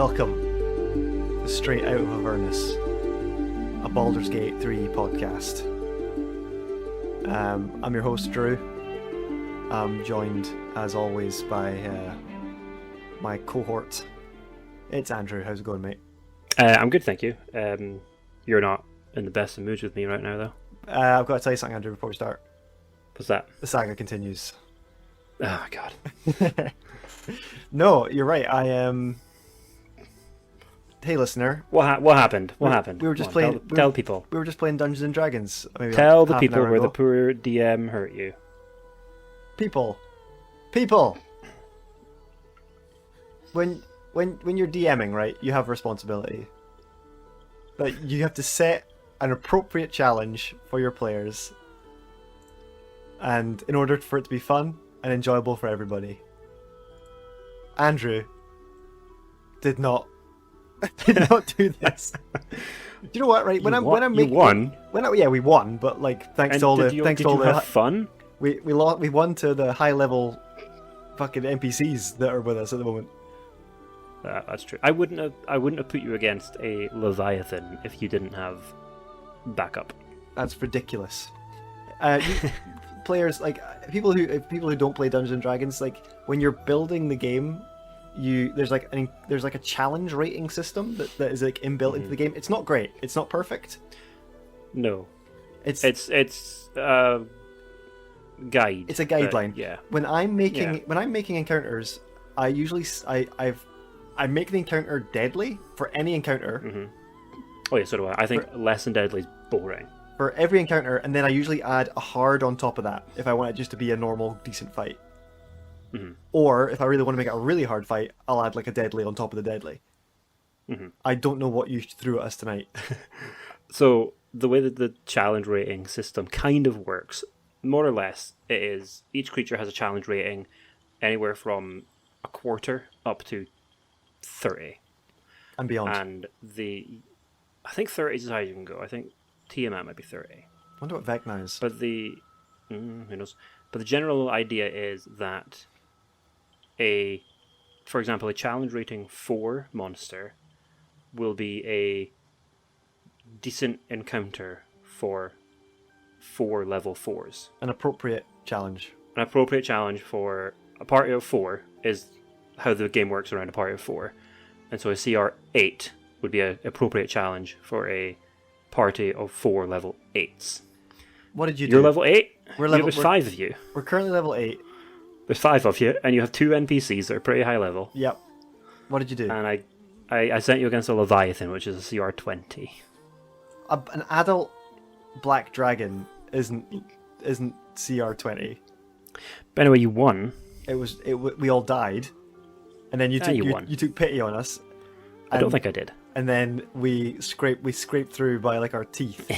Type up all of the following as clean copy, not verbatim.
Welcome to Straight Out of Avernus, a Baldur's Gate 3 podcast. I'm your host, Drew. I'm joined, as always, by my cohort. It's Andrew. How's it going, mate? I'm good, thank you. You're not in the best of moods with me right now, though. I've got to tell you something, Andrew, before we start. What's that? The saga continues. Oh, God. No, you're right. Hey, listener. What happened? What happened? We were just playing. Tell people. We were just playing Dungeons and Dragons. Maybe Tell like the half an people hour where ago. the poor DM hurt you. People. When you're DMing, right, you have responsibility. But you have to set an appropriate challenge for your players, and in order for it to be fun and enjoyable for everybody. Andrew did not do this. Do you know what? Right, when I'm making, you won. We won, but like thanks to all the have fun. we won to the high level fucking NPCs that are with us at the moment. That's true. I wouldn't have put you against a Leviathan if you didn't have backup. That's ridiculous. Players, like people who don't play Dungeons and Dragons, like when you're building the game, there's like a challenge rating system that is like inbuilt into the game. It's not great. It's not perfect. No, it's a guide. It's a guideline. Yeah. When I'm making encounters, I usually I make the encounter deadly for any encounter. Mm-hmm. Oh yeah, so do I. I think less than deadly is boring. For every encounter, and then I usually add a hard on top of that if I want it just to be a normal, decent fight. Mm-hmm. Or if I really want to make it a really hard fight, I'll add like a deadly on top of the deadly. Mm-hmm. I don't know what you threw at us tonight. So the way that the challenge rating system kind of works, more or less, it is each creature has a challenge rating anywhere from a quarter up to 30. And beyond. And I think 30 is as high as you can go. I think Tiamat might be 30. I wonder what Vecna is. But who knows? But the general idea is that for example, a challenge rating 4 monster will be a decent encounter for 4 level 4s. An appropriate challenge. An appropriate challenge for a party of 4 is how the game works around a party of 4. And so a CR 8 would be an appropriate challenge for a party of 4 level 8s. What did you do? You're level 8? There's 5 of you. We're currently level 8. There's 5 of you, and you have 2 NPCs that are pretty high level. Yep. What did you do? And I sent you against a Leviathan, which is a CR 20. An adult black dragon isn't CR 20. But anyway, you won. We all died, and then you took pity on us. I don't think I did. And then we scraped through by like our teeth.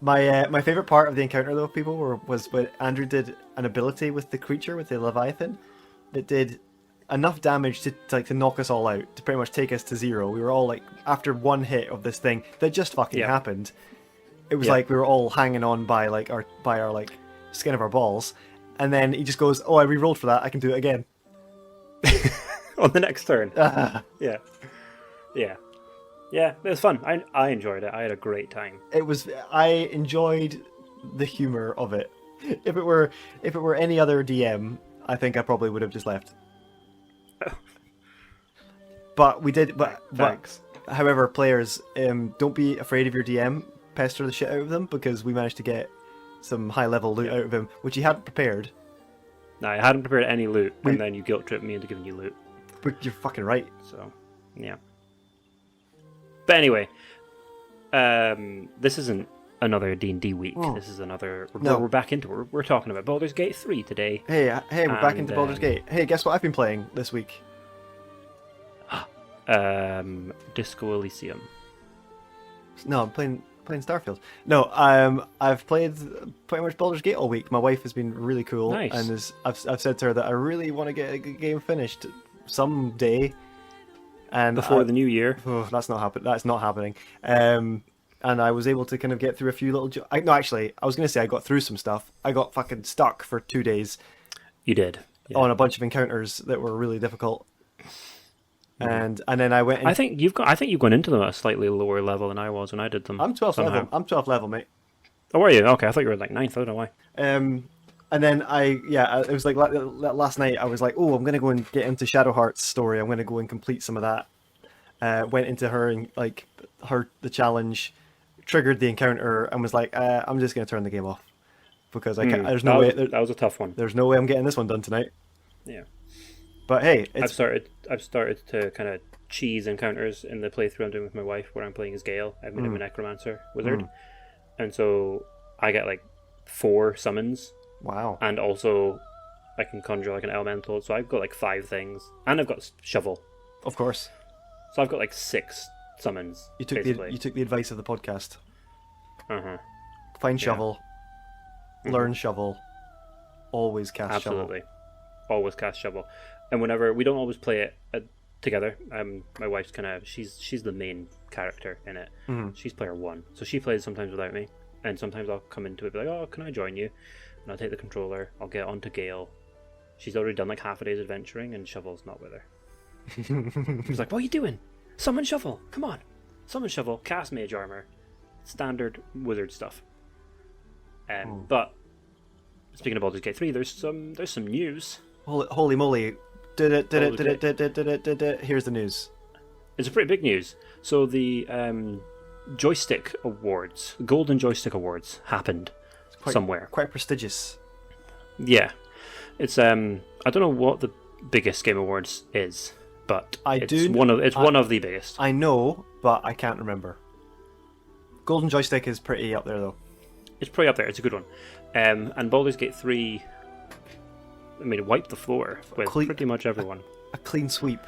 My favorite part of the encounter, though, was when Andrew did an ability with the creature, with the Leviathan, that did enough damage to knock us all out, to pretty much take us to 0. We were all like, after one hit of this thing that just fucking happened, it was like we were all hanging on by our like skin of our balls, and then he just goes, "Oh, I re-rolled for that. I can do it again." On the next turn. Yeah, it was fun. I enjoyed it. I had a great time. I enjoyed the humor of it. If it were any other DM, I think I probably would have just left. But we did. But thanks. However, players, don't be afraid of your DM. Pester the shit out of them, because we managed to get some high level loot out of him, which he hadn't prepared. No, I hadn't prepared any loot, and then you guilt tripped me into giving you loot. But you're fucking right. So, yeah. But anyway, this isn't another D&D week. Oh. This is another... No. We're back into it. We're talking about Baldur's Gate 3 today. Hey, we're back into Baldur's Gate. Hey, guess what I've been playing this week? Disco Elysium. No, I'm playing Starfield. No, I've played pretty much Baldur's Gate all week. My wife has been really cool. Nice. And I've said to her that I really want to get a good game finished someday. And Before the new year. Oh, that's not happening. And I was able to kind of get through a few little... I was going to say I got through some stuff. I got fucking stuck for 2 days. You did. On a bunch of encounters that were really difficult. and then I went. I think you've gone into them at a slightly lower level than I was when I did them. I'm 12th somehow. level. I'm 12th level, mate. Oh, were you? Okay, I thought you were like 9th. I don't know why. And then it was like last night. I was like, oh, I'm gonna go and get into Shadowheart's story. I'm gonna go and complete some of that. Went into her and like the challenge, triggered the encounter, and was like, I'm just gonna turn the game off because I can't. There's no way. That was a tough one. There's no way I'm getting this one done tonight. Yeah. But hey, I've started to kind of cheese encounters in the playthrough I'm doing with my wife, where I'm playing as Gale. I've made him a necromancer wizard, and so I get like 4 summons. Wow. And also, I can conjure like an elemental, so I've got like 5 things, and I've got shovel. Of course. So I've got like 6 summons. You took the advice of the podcast. Find shovel. Learn shovel. Always cast shovel. Absolutely. Always cast shovel. And whenever we don't always play it together. My wife's she's the main character in it. She's player 1, so she plays sometimes without me, and sometimes I'll come into it and be like, oh, can I join you? And I'll take the controller, I'll get onto Gale. She's already done like half a day's adventuring, and Shovel's not with her. She's like, what are you doing? Summon Shovel, come on. Summon Shovel, cast mage armor. Standard wizard stuff. But speaking of Baldur's Gate 3, there's some news. Holy moly. Here's the news. It's a pretty big news. So the joystick awards, Golden Joystick Awards, happened somewhere. Quite prestigious. Yeah. It's I don't know what the biggest game awards is, but it's one of the biggest. I know, but I can't remember. Golden Joystick is pretty up there though. It's pretty up there, it's a good one. And Baldur's Gate 3, I mean, it wiped the floor with pretty much everyone. A clean sweep.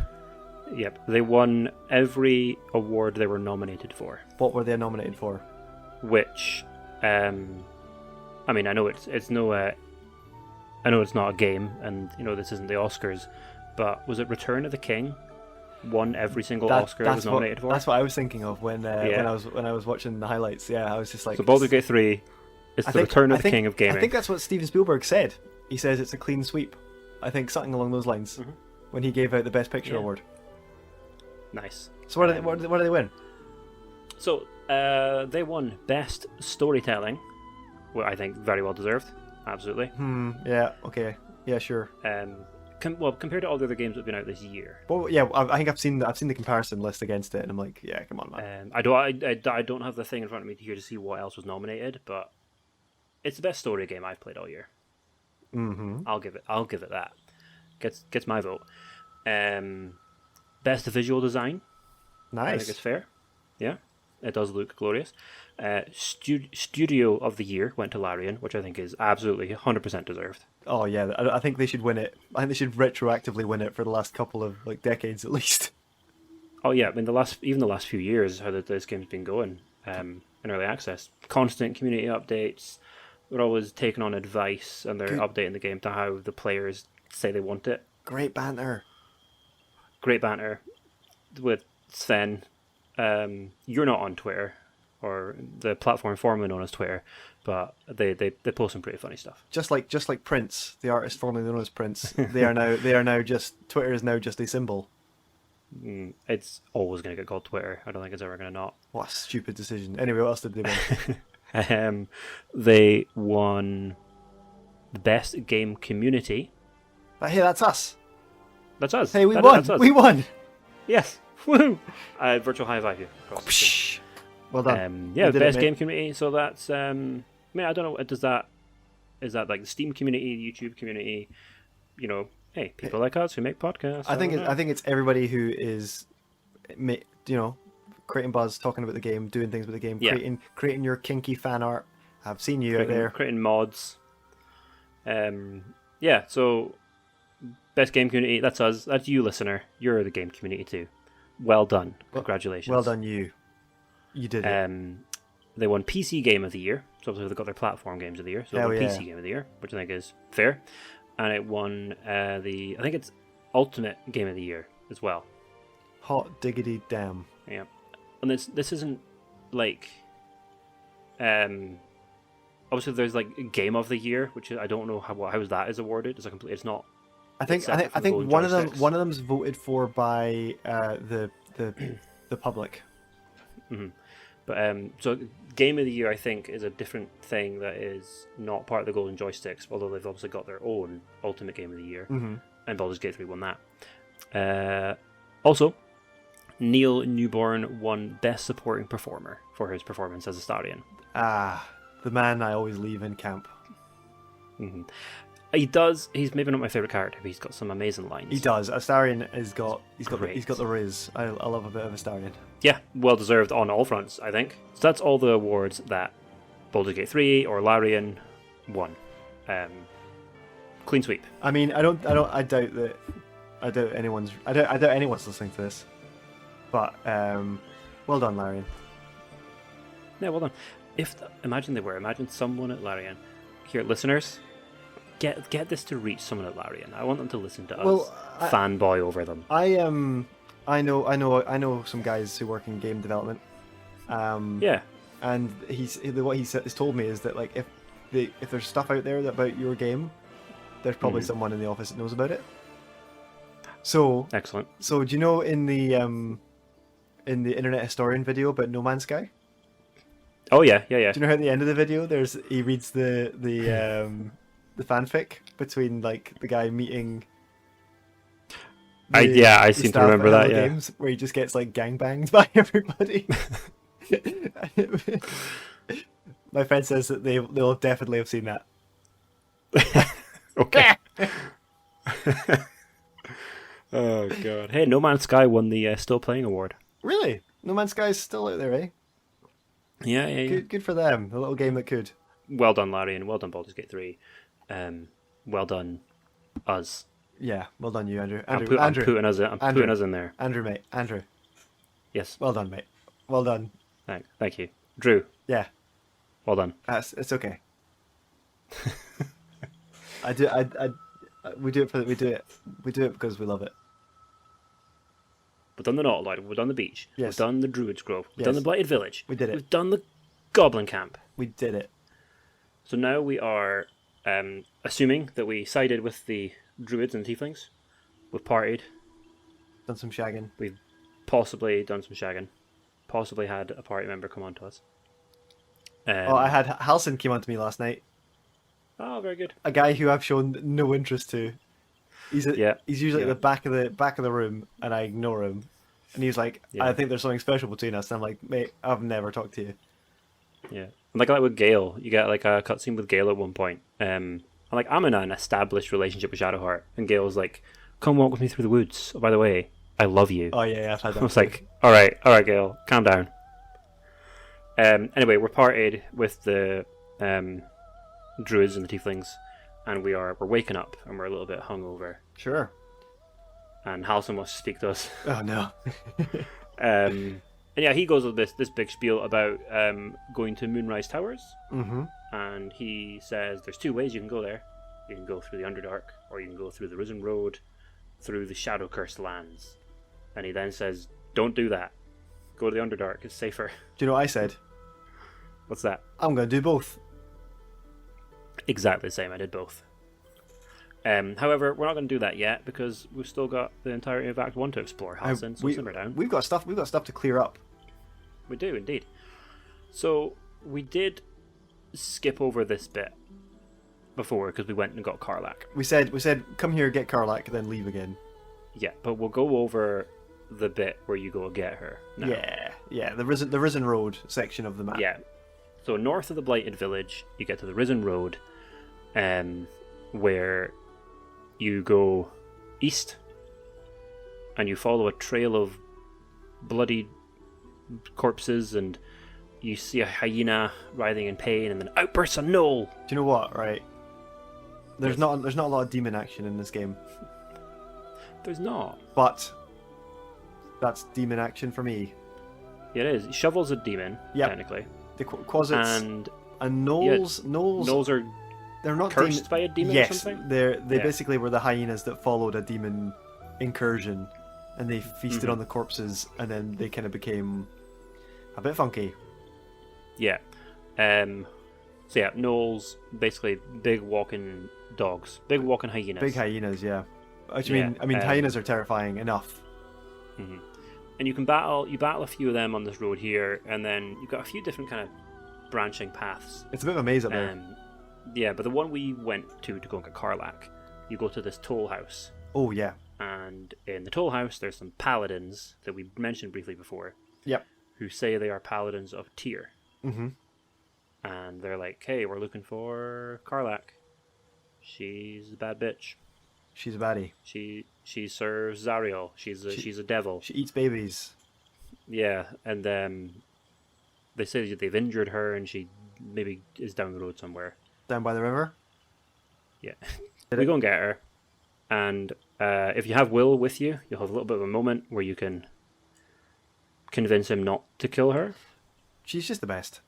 Yep, they won every award they were nominated for. What were they nominated for? Which, I mean, I know it's not a game, and this isn't the Oscars, but was it Return of the King? Won every single Oscar it was nominated for. That's what I was thinking of when I was watching the highlights. Yeah, I was just like, so Baldur's Gate 3 is the Return of the King of gaming. I think that's what Steven Spielberg said. He says it's a clean sweep. I think something along those lines when he gave out the Best Picture award. Nice. So what do they win? So they won Best Storytelling, well, I think very well deserved. Absolutely. Yeah. Okay. Yeah. Sure. Compared to all the other games that have been out this year. Well, yeah. I think I've seen the comparison list against it, and I'm like, yeah, come on, man. I don't have the thing in front of me here to see what else was nominated, but it's the best story game I've played all year. I'll give it that. Gets my vote. Best visual design. Nice. I think it's fair. Yeah, it does look glorious. Studio of the Year went to Larian, which I think is absolutely 100% deserved. Oh yeah, I think they should win it. I think they should retroactively win it for the last couple of decades at least. Oh yeah, I mean the last few years, how this game's been going in early access, constant community updates. They're always taking on advice, and they're updating the game to how the players say they want it. Great banter with Sven. You're not on Twitter, or the platform formerly known as Twitter, but they post some pretty funny stuff. Just like Prince, the artist formerly known as Prince. Twitter is now just a symbol. It's always going to get called Twitter. I don't think it's ever going to not. What a stupid decision. Anyway, what else did they win? They won the Best Game Community. Hey, that's us. That's us. Hey, we won. We won. Yes. Woo! Virtual high five you. Well done. Best game community. So that's. I mean, I don't know. Is that like the Steam community, YouTube community? Hey, people like us who make podcasts. I think it's everybody who is, creating buzz, talking about the game, doing things with the game, creating your kinky fan art. I've seen you out there creating mods. So best game community. That's us. That's you, listener. You're the game community too. Well done. Congratulations. Well done, you. You did it. They won PC Game of the Year. So obviously they got their platform games of the year. So they won PC Game of the Year, which I think is fair. And it won I think it's Ultimate Game of the Year as well. Hot diggity damn. Yeah. And this isn't like obviously there's like Game of the Year, which I don't know how that is awarded. It's not except for the golden joysticks. one of them's voted for by the public. But so Game of the Year, I think, is a different thing that is not part of the golden joysticks, although they've obviously got their own Ultimate Game of the Year, and Baldur's Gate 3 won that. Also, Neil Newborn won Best Supporting Performer for his performance as Astarion. The man I always leave in camp. He's maybe not my favourite character, but he's got some amazing lines. He does. Astarion he's got the riz. I love a bit of Astarion. Yeah, well deserved on all fronts, I think. So that's all the awards that Baldur's Gate 3 or Larian won. Clean sweep. I mean, I doubt anyone's listening to this. But well done, Larian. Yeah, well done. Imagine someone at Larian. Here, listeners, get this to reach someone at Larian. I want them to listen to us fanboy over them. I know some guys who work in game development. Yeah. And what he's told me is that like if there's stuff out there about your game, there's probably someone in the office that knows about it. So excellent. So do you know in the Internet Historian video about No Man's Sky? Oh yeah. Do you know how at the end of the video he reads the fanfic between like the guy meeting. I seem to remember that. Yeah, games where he just gets like gangbanged by everybody. My friend says that they'll definitely have seen that. Okay. Oh god! Hey, No Man's Sky won the Still Playing award. Really? No Man's Sky is still out there, eh? Yeah. Good for them. The little game that could. Well done, Larian. Well done, Baldur's Gate 3. Well done, us. Yeah, well done you, Andrew. I'm putting us in there. Andrew, mate. Andrew. Yes. Well done, mate. Well done. Thank you. Drew. Yeah. Well done. It's okay. We do it because we love it. We've done the Naught Lord. We've done the beach. Yes. We've done the Druid's Grove. We've done the Blighted Village. We did it. We've done the Goblin Camp. We did it. So now we are assuming that we sided with the Druids and the Tieflings. We've partied. Done some shagging. We've possibly done some shagging. Possibly had a party member come on to us. I had Halson came on to me last night. Oh, very good. A guy who I've shown no interest to. He's usually at the back of the room, and I ignore him. And he's like, I think there's something special between us. And I'm like, mate, I've never talked to you. Yeah, like that with Gale. You get like a cutscene with Gale at one point. I'm in an established relationship with Shadowheart, and Gale's like, "Come walk with me through the woods. Oh, by the way, I love you." Oh yeah, I've had that. I was like, all right, Gale, calm down. Anyway, we're partied with the Druids and the Tieflings, and we're waking up, and we're a little bit hungover. Sure. And Halson wants to speak to us. Oh no. And yeah, he goes with this big spiel about going to Moonrise Towers. Mm-hmm. And he says there's two ways you can go there. You can go through the Underdark, or you can go through the Risen Road, through the Shadow-Cursed lands. And he then says, don't do that. Go to the Underdark, it's safer. Do you know what I said? What's that? I'm going to do both. Exactly the same, I did both. However, we're not going to do that yet, because we've still got the entirety of Act 1 to explore, Halson, so simmer down. We've got stuff to clear up. We do, indeed. So, we did skip over this bit before, because we went and got Karlach. We said, come here, get Karlach, then leave again. Yeah, but we'll go over the bit where you go get her now. Yeah, the Risen Road section of the map. Yeah. So north of the Blighted Village, you get to the Risen Road, where you go east, and you follow a trail of bloody corpses, and you see a hyena writhing in pain, and then outbursts a gnoll. Do you know what? Right, there's not a lot of demon action in this game. There's not, but that's demon action for me. It is. Shovel's a demon, technically. The Quasits and Gnolls. Gnolls are. They're not cursed by a demon or something? They basically were the hyenas that followed a demon incursion, and they feasted on the corpses, and then they kind of became a bit funky. Yeah. So yeah, gnolls, basically big walking dogs. Big walking hyenas. Big hyenas, yeah. What do you mean? I mean, hyenas are terrifying enough. Mm-hmm. And you battle a few of them on this road here, and then you've got a few different kind of branching paths. It's a bit of a maze up there. Yeah, but the one we went to go and get Karlach, you go to this toll house. Oh, yeah. And in the toll house, there's some paladins that we mentioned briefly before. Yep. Who say they are paladins of Tyr. Mm-hmm. And they're like, hey, we're looking for Karlach. She's a bad bitch. She's a baddie. She serves Zariel. She's a devil. She eats babies. Yeah, and they say that they've injured her, and she maybe is down the road somewhere. Down by the river? Yeah. We go and get her, and if you have Will with you, you'll have a little bit of a moment where you can convince him not to kill her. She's just the best.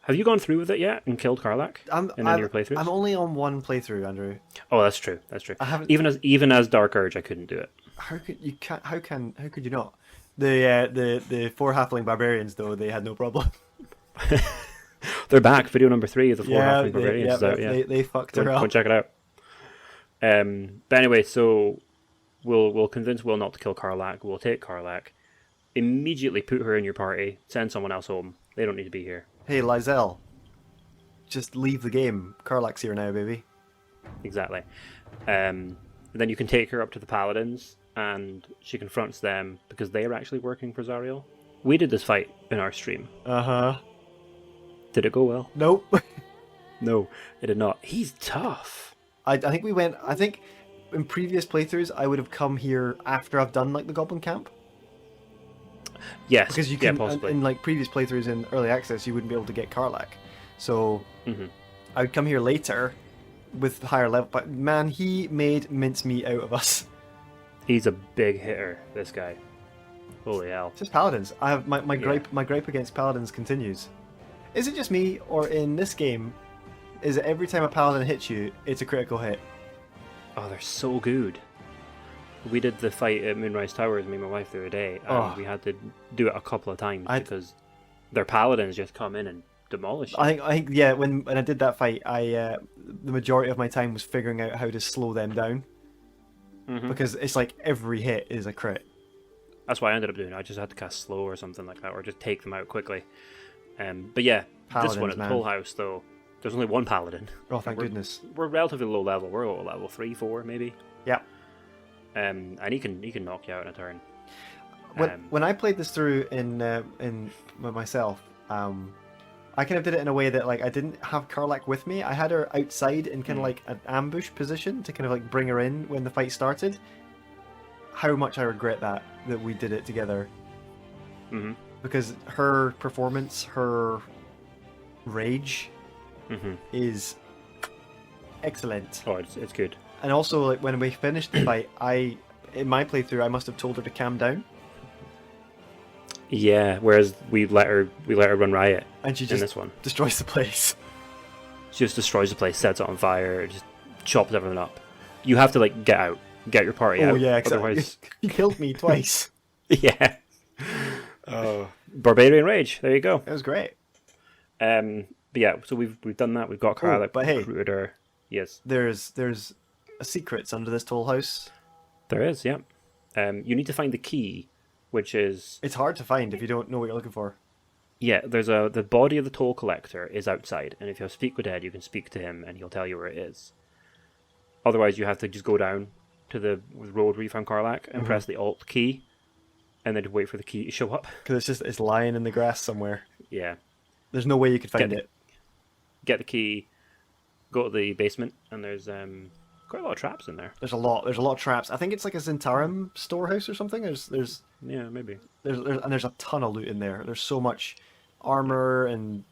Have you gone through with it yet and killed Karlach in any of your playthroughs? I'm only on one playthrough, Andrew. Oh, that's true. That's true. I haven't. Even as Dark Urge, I couldn't do it. How could you not? The 4 halfling barbarians though, they had no problem. They're back. Video number 3 of the 4 halfling barbarians is out. Yeah, they fucked her up. Go and check it out. But anyway, so we'll convince Will not to kill Karlach. We'll take Karlach, immediately put her in your party, send someone else home. They don't need to be here. Hey, Lizelle, just leave the game. Karlach's here now, baby. Exactly. Then you can take her up to the paladins, and she confronts them because they are actually working for Zariel. We did this fight in our stream. Uh-huh. Did it go well? Nope. No, it did not. He's tough. I think I think in previous playthroughs, I would have come here after I've done, like, the Goblin Camp. Yes, because you can, possibly. in like previous playthroughs in early access, you wouldn't be able to get Karlach. So I would come here later with higher level. But man, he made mincemeat out of us. He's a big hitter, this guy. Holy hell! It's just paladins. I have my gripe against paladins continues. Is it just me, or in this game, is it every time a paladin hits you, it's a critical hit? Oh, they're so good. We did the fight at Moonrise Towers, me and my wife, the other day, and we had to do it a couple of times because their paladins just come in and demolish you. I think yeah. When I did that fight, the majority of my time was figuring out how to slow them down because it's like every hit is a crit. That's what I ended up doing. I just had to cast slow or something like that, or just take them out quickly. But yeah, Paladins, this one at the Toll House though, there's only one paladin. Oh, thank goodness. We're relatively low level. We're at level 3, 4 maybe. Yeah. And he can knock you out in a turn. When I played this through in myself, I kind of did it in a way that, like, I didn't have Karlach with me. I had her outside in kind of like an ambush position to kind of like bring her in when the fight started. How much I regret that we did it together. Mm-hmm. Because her performance, her rage, is excellent. Oh, it's good. And also, like, when we finished the fight, in my playthrough, I must have told her to calm down. Yeah, whereas we let her run riot, and she just in this one destroys the place. She just destroys the place, sets it on fire, just chops everything up. You have to like get your party out. Oh yeah, exactly. Otherwise, you killed me twice. Yeah. Oh, Barbarian Rage. There you go. It was great. But yeah, so we've done that. We've got Karlach. But hey, recruited her. Yes. There's secrets under this toll house. There is, yeah. You need to find the key, which is... It's hard to find if you don't know what you're looking for. Yeah, the body of the toll collector is outside, and if you have Speak with Dead, you can speak to him, and he'll tell you where it is. Otherwise, you have to just go down to the road where you found Karlach and press the Alt key, and then wait for the key to show up. Because it's lying in the grass somewhere. Yeah. There's no way you could find it. Get the key, go to the basement, and there's quite a lot of traps in there. There's a lot of traps. I think it's like a Zentarum storehouse or something. There's yeah, maybe. There's a ton of loot in there. There's so much armor and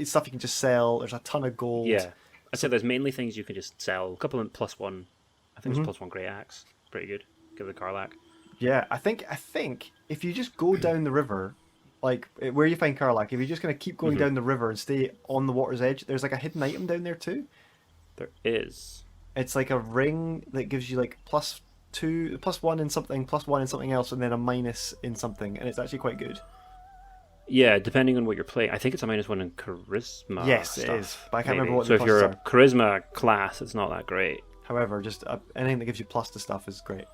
stuff you can just sell. There's a ton of gold. Yeah, I'd say there's mainly things you can just sell. A couple of +1. I think it's +1 great axe. Pretty good. Give it a Karlach. Yeah, I think if you just go down the river, like where you find Karlach, if you're just gonna keep going down the river and stay on the water's edge, there's like a hidden item down there too. There is. It's like a ring that gives you like +1 in something, +1 in something else, and then a minus in something, and it's actually quite good. Yeah, depending on what you're playing. I think it's a -1 in charisma. Yes, stuff, it is. But I can't remember what so the if you're pluses a charisma class, it's not that great. However, just anything that gives you plus to stuff is great.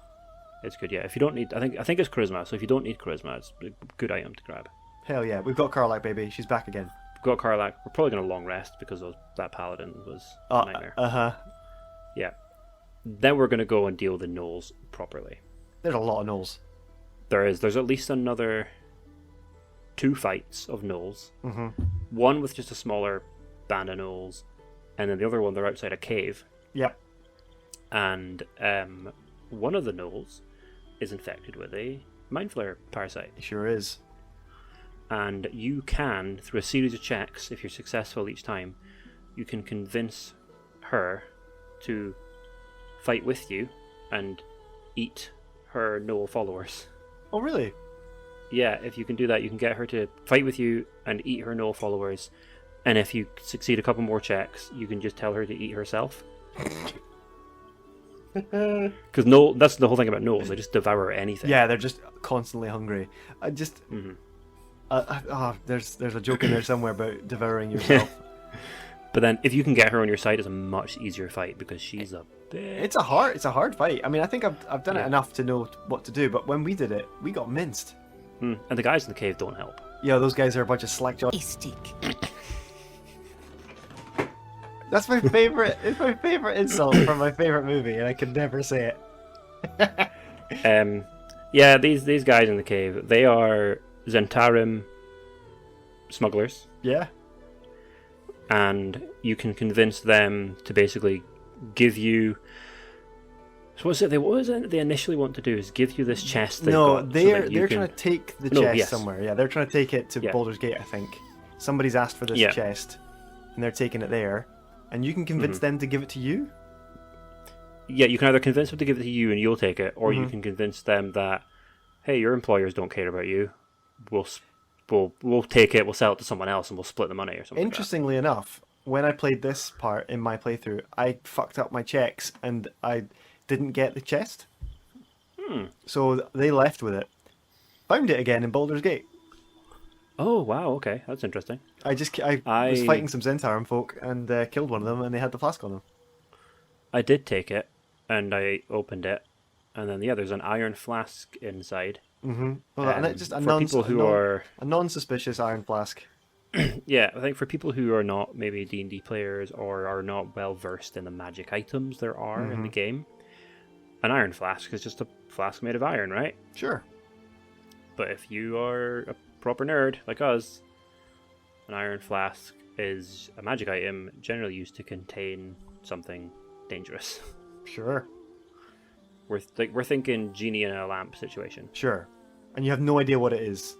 It's good, yeah. If you don't need, I think it's charisma. So if you don't need charisma, it's a good item to grab. Hell yeah, we've got Karlach, baby. She's back again. We've got Karlach. We're probably going to long rest because that paladin was a nightmare. Yeah. Then we're going to go and deal with the gnolls properly. There's a lot of gnolls. There's at least another 2 fights of gnolls. Mm-hmm. One with just a smaller band of gnolls, and then the other one, they're outside a cave. Yep. And one of the gnolls is infected with a mind flayer parasite. It sure is. And you can, through a series of checks, if you're successful each time, you can convince her to fight with you and eat her gnoll followers. Oh, really? Yeah, if you can do that, you can get her to fight with you and eat her gnoll followers. And if you succeed a couple more checks, you can just tell her to eat herself. Because that's the whole thing about gnolls. They just devour anything. Yeah, they're just constantly hungry. There's a joke in there somewhere about devouring yourself. But then, if you can get her on your side, it's a much easier fight because she's a bitch. It's a hard fight. I mean, I think I've done it enough to know what to do. But when we did it, we got minced. And the guys in the cave don't help. Yeah, those guys are a bunch of slackjaws. That's my favorite. It's my favorite insult from my favorite movie, and I could never say it. Yeah, these guys in the cave, they are Zentarim smugglers. Yeah. And you can convince them to basically give you. So what was it they initially want to do? Is give you this chest? They're trying to take the chest somewhere. Yeah, they're trying to take it to Baldur's Gate. I think somebody's asked for this chest, and they're taking it there. And you can convince them to give it to you? Yeah, you can either convince them to give it to you and you'll take it, or you can convince them that, hey, your employers don't care about you. We'll take it, we'll sell it to someone else, and we'll split the money or something. Interestingly enough, when I played this part in my playthrough, I fucked up my checks and I didn't get the chest. So they left with it. Found it again in Baldur's Gate. Oh, wow, okay. That's interesting. I was fighting some Zentarim folk and killed one of them, and they had the flask on them. I did take it, and I opened it, and then, there's an iron flask inside. Mm-hmm. Well, and it's just a non-suspicious iron flask. Yeah, I think for people who are not maybe D&D players or are not well-versed in the magic items there are in the game, an iron flask is just a flask made of iron, right? Sure. But if you are a proper nerd like us, an iron flask is a magic item generally used to contain something dangerous. Sure. We're thinking genie in a lamp situation. Sure. And you have no idea what it is.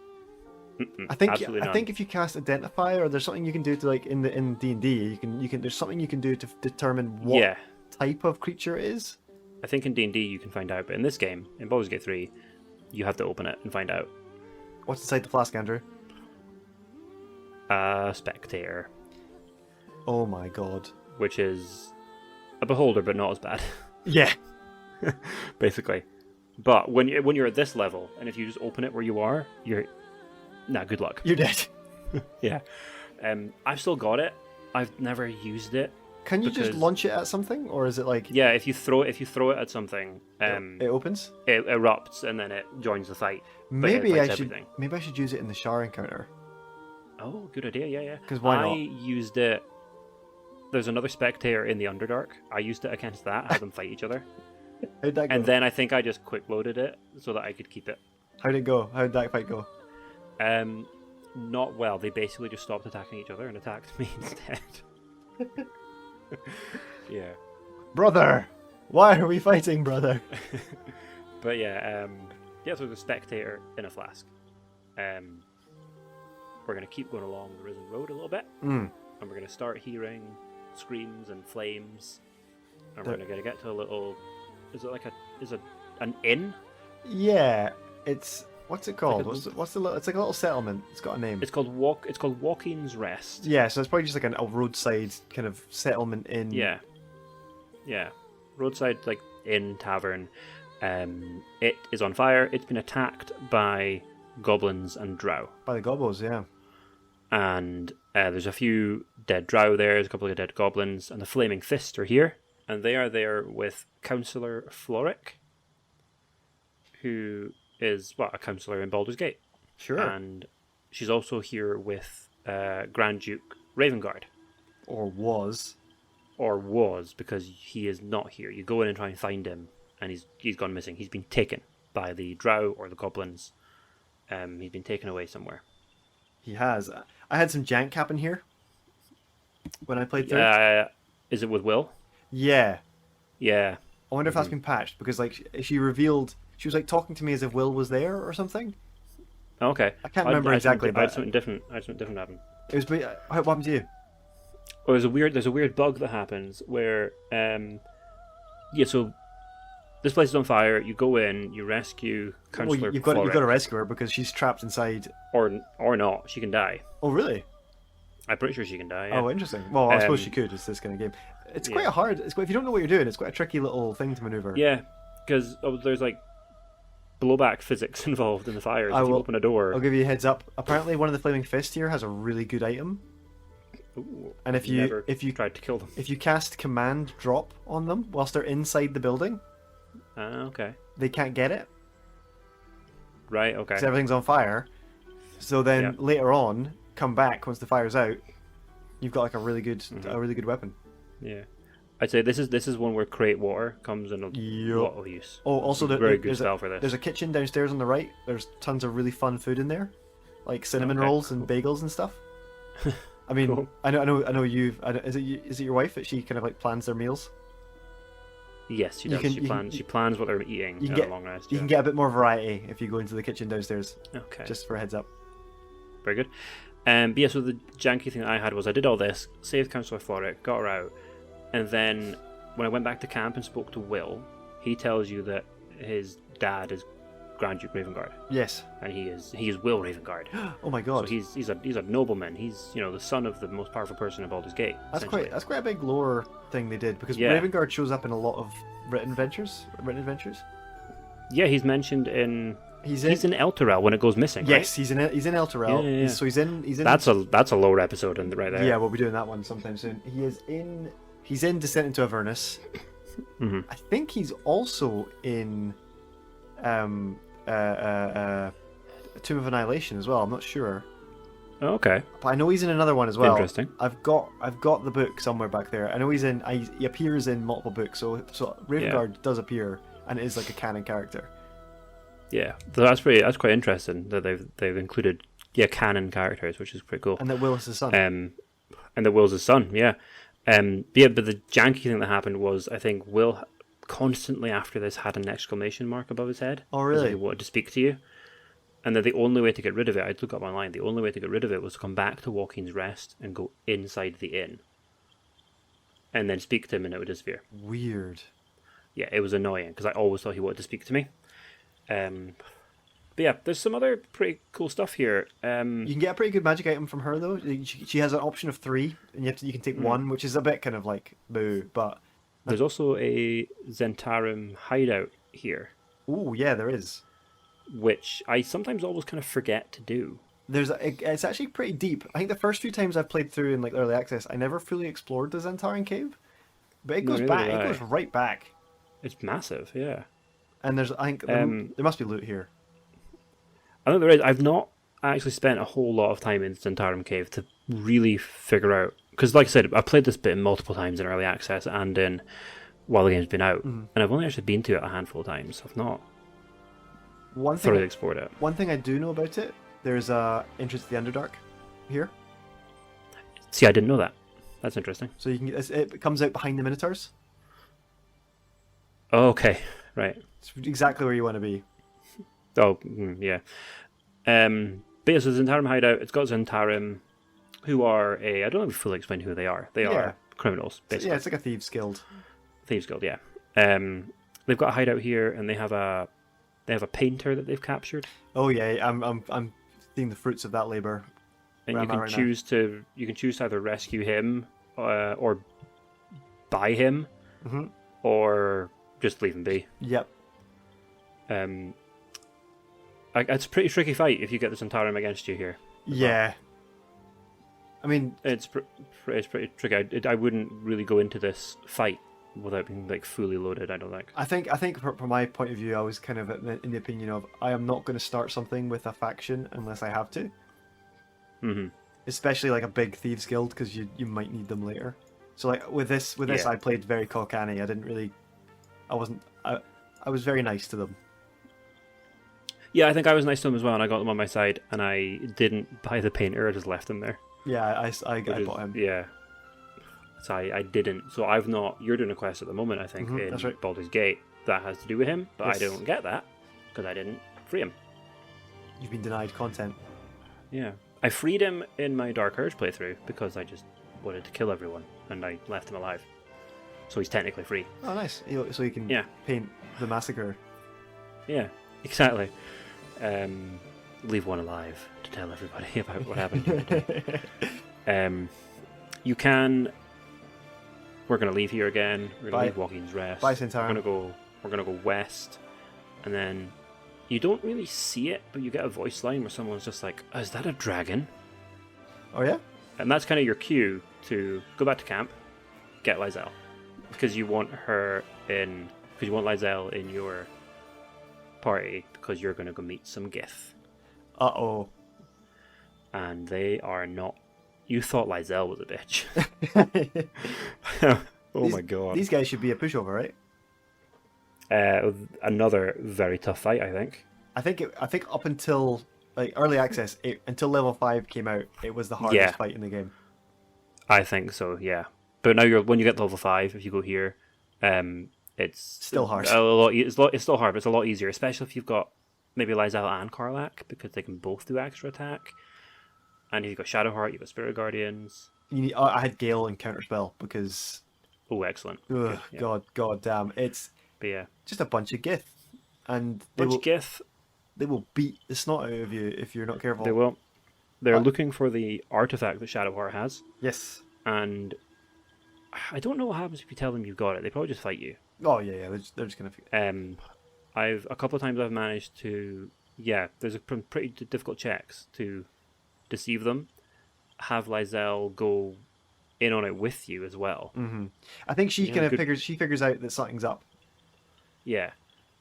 I think if you cast Identify, or there's something you can do to in D&D, there's something you can do to determine what type of creature it is. I think in D&D you can find out, but in this game, in Baldur's Gate 3, you have to open it and find out. What's inside the flask, Andrew? A spectator. Oh my god. Which is a beholder, but not as bad. Yeah. Basically. But when you're at this level, and if you just open it where you are, good luck. You're dead. Yeah. I've still got it. I've never used it. Can you just launch it at something, or is it like? Yeah, if you throw it at something, it opens. It erupts and then it joins the fight. Maybe I should use it in the shower encounter. Oh, good idea. Yeah. Because why not? I used it. There's another spectator in the Underdark. I used it against that. Had them fight each other. How'd that go? And then I think I just quick loaded it so that I could keep it. How'd it go? How'd that fight go? Not well. They basically just stopped attacking each other and attacked me instead. Yeah. Brother! Why are we fighting, brother? But yeah, so there's a spectator in a flask. We're going to keep going along the Risen Road a little bit. And we're going to start hearing screams and flames. And we're going to get to a little... Is it an inn? Yeah, it's... What's it called? It's like a little settlement. It's got a name. It's called Walking's Rest. Yeah, so it's probably just like a roadside kind of settlement inn. Yeah. Roadside inn tavern. It is on fire. It's been attacked by goblins and drow. By the gobos, yeah. And there's a few dead drow there. There's a couple of dead goblins, and the flaming fists are here. and they are there with Councillor Floric, who is a councillor in Baldur's Gate. Sure. And she's also here with Grand Duke Ravengard. Or was. Or was, because he is not here. You go in and try and find him, and he's gone missing. He's been taken by the drow or the goblins. He's been taken away somewhere. He has. I had some jank happen here when I played through. Is it with Will? Yeah. Yeah. I wonder if that's been patched, because like she revealed, she was like talking to me as if Will was there or something. Okay. I can't remember exactly. I had something different happen. It was. What happened to you? Well, there's a weird bug that happens where, so this place is on fire. You go in, you rescue Councillor. Well, you've got to rescue her because she's trapped inside. Or not. She can die. Oh really? I'm pretty sure she can die. Yeah. Oh, interesting. Well, I suppose she could. It's this kind of game. It's quite hard. If you don't know what you're doing, it's quite a tricky little thing to maneuver. Yeah, because there's like blowback physics involved in the fire. If you open a door, I'll give you a heads up. Apparently, one of the flaming fists here has a really good item. Ooh, and if you tried to kill them, if you cast command drop on them whilst they're inside the building, okay, they can't get it. Right. Okay. Because everything's on fire. So then later on, come back once the fire's out. You've got like a really good weapon. Yeah, I'd say this is one where Create Water comes in a lot of use. Oh, also very good spell for this. There's a kitchen downstairs on the right. There's tons of really fun food in there, like cinnamon rolls and bagels and stuff. I mean, cool. I know you've. Is it your wife that she kind of like plans their meals? Yes, she does. She plans what they're eating at a long rest. You can get a bit more variety if you go into the kitchen downstairs. Okay. Just for a heads up. Very good. But yeah, so the janky thing that I had was I did all this, saved Councillor Floric, got her out, and then when I went back to camp and spoke to Will, he tells you that his dad is Grand Duke Ravengard. Yes. And he is Will Ravengard. Oh my god. So he's a nobleman. He's the son of the most powerful person in Baldur's Gate. That's quite a big lore thing they did, because Ravengard shows up in a lot of written adventures. Yeah, he's mentioned in. He's in Elturel when it goes missing. Yes, right? he's in Elturel. Yeah. So he's in. That's a lore episode right there. Yeah, we'll be doing that one sometime soon. He's in Descent into Avernus. Mm-hmm. I think he's also in Tomb of Annihilation as well. I'm not sure. Oh, okay. But I know he's in another one as well. Interesting. I've got the book somewhere back there. I know he's in. He appears in multiple books. So Ravengard does appear and is like a canon character. Yeah, that's quite interesting that they've included canon characters, which is pretty cool. And that Will is his son. And that Will's his son. Yeah. But the janky thing that happened was I think Will constantly after this had an exclamation mark above his head. Oh really? As if he wanted to speak to you. And that the only way to get rid of it, I'd look up online, the only way to get rid of it was to come back to Walking's Rest and go inside the inn. And then speak to him and it would disappear. Weird. Yeah, it was annoying because I always thought he wanted to speak to me. But yeah, there's some other pretty cool stuff here. You can get a pretty good magic item from her though. She has an option of 3, and you can take 1, which is a bit kind of like boo. But there's also a Zentarum hideout here. Oh yeah, there is. Which I sometimes always kind of forget to do. It's actually pretty deep. I think the first few times I've played through in like early access, I never fully explored the Zentarum cave, but it goes back. It goes right back. It's massive, yeah. And there must be loot here. I think there is. I've not actually spent a whole lot of time in Zentarum Cave to really figure out, because like I said, I played this bit multiple times in early access and while the game's been out, and I've only actually been to it a handful of times. I've not thoroughly explored it. One thing I do know about it, there's a entrance to the Underdark here. See, I didn't know that. That's interesting. So it comes out behind the Minotaurs. Oh, okay, right. It's exactly where you want to be. Oh, yeah. But yeah, so Zentarum hideout, it's got Zentarum, who are I don't know if we fully explain who they are. They are criminals, basically. Yeah, it's like a Thieves Guild. Thieves Guild, yeah. They've got a hideout here, and they have a painter that they've captured. Oh yeah, I'm seeing the fruits of that labor. And you can choose to either rescue him, or buy him, or just leave him be. Yep. It's a pretty tricky fight if you get the Zentarum against you here. Yeah. I mean, it's pretty tricky. I wouldn't really go into this fight without being like fully loaded. I don't think. I think from my point of view, I was kind of in the opinion of I am not going to start something with a faction unless I have to. Mm-hmm. Especially like a big thieves guild, because you might need them later. So like with this Yeah. I played very cockani. I was very nice to them. Yeah, I think I was nice to them as well, and I got them on my side, and I didn't buy the painter. I just left them there. Yeah, I bought him. Yeah. So I didn't. So I've not. You're doing a quest at the moment, I think, in that's right. Baldur's Gate that has to do with him, but Yes. I don't get that because I didn't free him. You've been denied content. Yeah, I freed him in my Dark Urge playthrough because I just wanted to kill everyone, and I left him alive. So he's technically free. Oh, nice. So you can paint the massacre. Yeah, exactly. Leave one alive to tell everybody about what happened. You can. We're gonna leave here again. We're gonna leave Walking's Rest. Bye, Centaur. We're gonna go west, and then you don't really see it, but you get a voice line where someone's just like, "Is that a dragon?" Oh yeah. And that's kind of your cue to go back to camp, get Lizelle, because you want Lizelle in your party because you're gonna go meet some Gith. Uh-oh. And they are not. You thought Lizelle was a bitch. My god. These guys should be a pushover, right? Another very tough fight, I think. I think up until like early access, until level 5 came out, it was the hardest fight in the game. I think so, yeah. But now when you get to level 5, if you go here, it's still hard. It's still hard, but it's a lot easier, especially if you've got maybe Lizelle and Karlach, because they can both do extra attack. And if you've got Shadowheart, you've got Spirit Guardians. I had Gale and Counterspell because... Oh, excellent. Ugh, yeah. God damn. It's just a bunch of Gith. And Gith. They will beat the snot out of you if you're not careful. They will. They're looking for the artifact that Shadowheart has. Yes. And I don't know what happens if you tell them you've got it. They probably just fight you. Oh, yeah. They're just going to... A couple of times I've managed to... Yeah, there's pretty difficult checks to deceive them. Have Lizelle go in on it with you as well. Mm-hmm. I think she figures out that something's up. Yeah,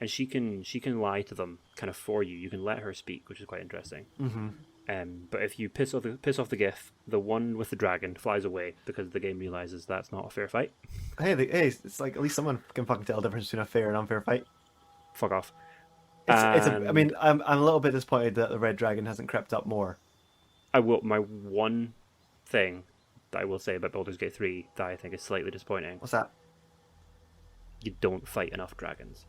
and she can lie to them kind of for you. You can let her speak, which is quite interesting. Mm-hmm. But if you piss off the Gith, the one with the dragon flies away because the game realizes that's not a fair fight. Hey, it's like at least someone can fucking tell the difference between a fair and unfair fight. Fuck off. I mean, I'm a little bit disappointed that the red dragon hasn't crept up more. My one thing that I will say about Baldur's Gate 3 that I think is slightly disappointing. What's that? You don't fight enough dragons.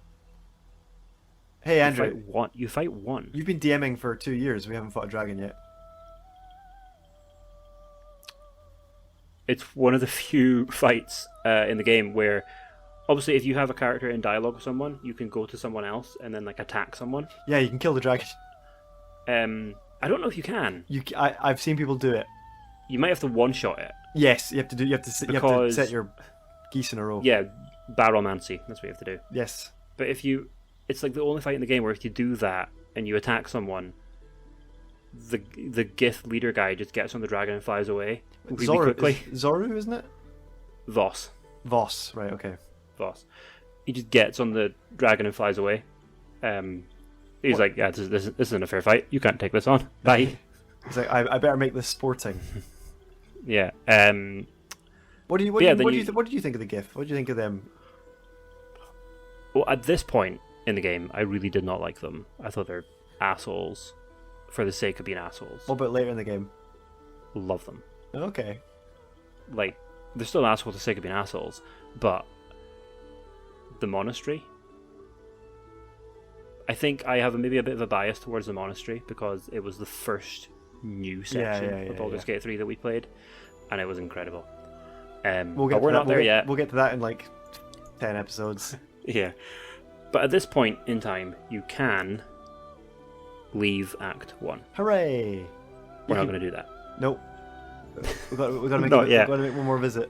Hey, Andrew. You fight one. You've been DMing for 2 years. We haven't fought a dragon yet. It's one of the few fights in the game where, obviously, if you have a character in dialogue with someone, you can go to someone else and then attack someone. Yeah, you can kill the dragon. I don't know if you can. I've seen people do it. You might have to one-shot it. Yes, you have to set your geese in a row. Yeah, baromancy. That's what you have to do. Yes. But it's like the only fight in the game where if you do that and you attack someone, the Gith leader guy just gets on the dragon and flies away really quickly. Zoru, isn't it? Voss, right, okay. Voss. He just gets on the dragon and flies away. He's like, yeah, this isn't a fair fight. You can't take this on. Bye. He's like, I better make this sporting. Yeah. What did you think of the Gith? What did you think of them? Well, at this point in the game, I really did not like them. I thought they're assholes for the sake of being assholes. What about later in the game? Love them. Okay. Like, they're still assholes for the sake of being assholes, but the monastery... I think I have maybe a bit of a bias towards the monastery because it was the first new section of Baldur's Gate 3 that we played, and it was incredible. We're not there yet. We'll get to that in like 10 episodes. Yeah. But at this point in time, you can leave Act 1. Hooray! We're not going to do that. Nope. We've got to make one more visit.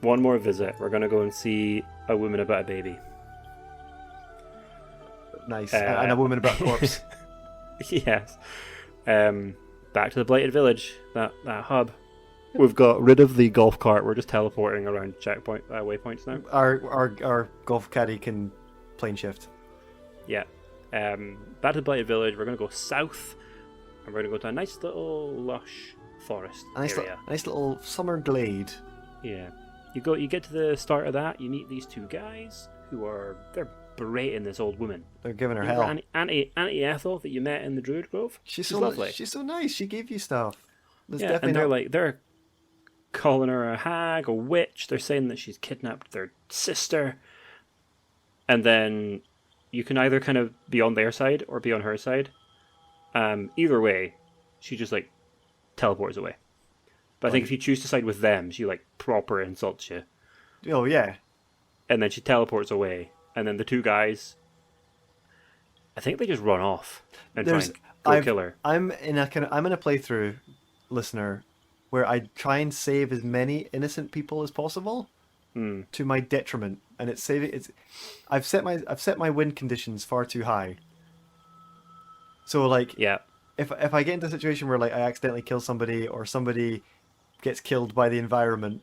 One more visit. We're going to go and see a woman about a baby. Nice. And a woman about a corpse. Yes. Back to the Blighted Village, that hub. We've got rid of the golf cart. We're just teleporting around checkpoint waypoints now. Our golf caddy can plane shift. Yeah. Back to the Blighted Village. We're going to go south, and we're going to go to a nice little lush forest area. Nice little summer glade. Yeah. You get to the start of that. You meet these two guys they're berating this old woman. They're giving her hell. Auntie Ethel that you met in the Druid Grove. She's so lovely. She's so nice. She gave you stuff. And they're calling her a hag, a witch. They're saying that she's kidnapped their sister. And then you can either kind of be on their side or be on her side. Either way, she just like teleports away. But I think if you choose to side with them, she like proper insults you. Oh yeah. And then she teleports away, and then the two guys, I think they just run off and try and go kill her. I'm in a playthrough, listener, where I try and save as many innocent people as possible to my detriment, and I've set my win conditions far too high. So like, yeah, if I get into a situation where like I accidentally kill somebody or somebody gets killed by the environment,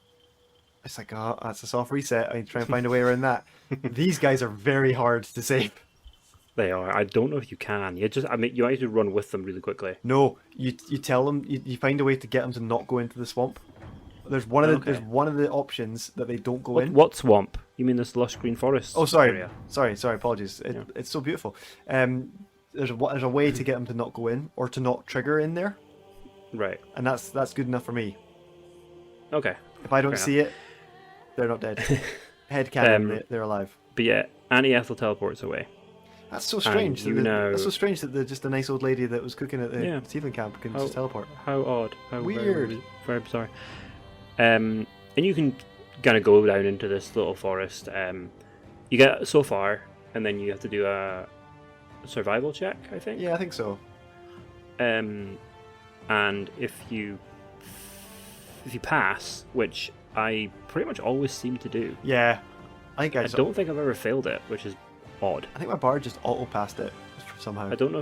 it's like, oh, that's a soft reset. I try and find a way around that. These guys are very hard to save. They are. I don't know if you can. You have to run with them really quickly. No, you tell them, you find a way to get them to not go into the swamp. There's one of the options that they don't go in. What swamp? You mean this lush green forest? Oh, sorry, area? sorry. Apologies. It's so beautiful. There's a way to get them to not go in or to not trigger in there. Right. And that's good enough for me. Okay. If I don't see it, they're not dead. Headcanon, they're alive. But yeah, Auntie Ethel teleports away. That's so strange. That's so strange that just a nice old lady that was cooking at the tiefling camp can just teleport. How odd. How weird. Very, very bizarre. And you can kind of go down into this little forest. You get so far, and then you have to do a survival check, I think. Yeah, I think so. And if you pass, which I pretty much always seem to do. Yeah, I don't think I've ever failed it, which is odd. I think my bard just auto passed it somehow. I don't know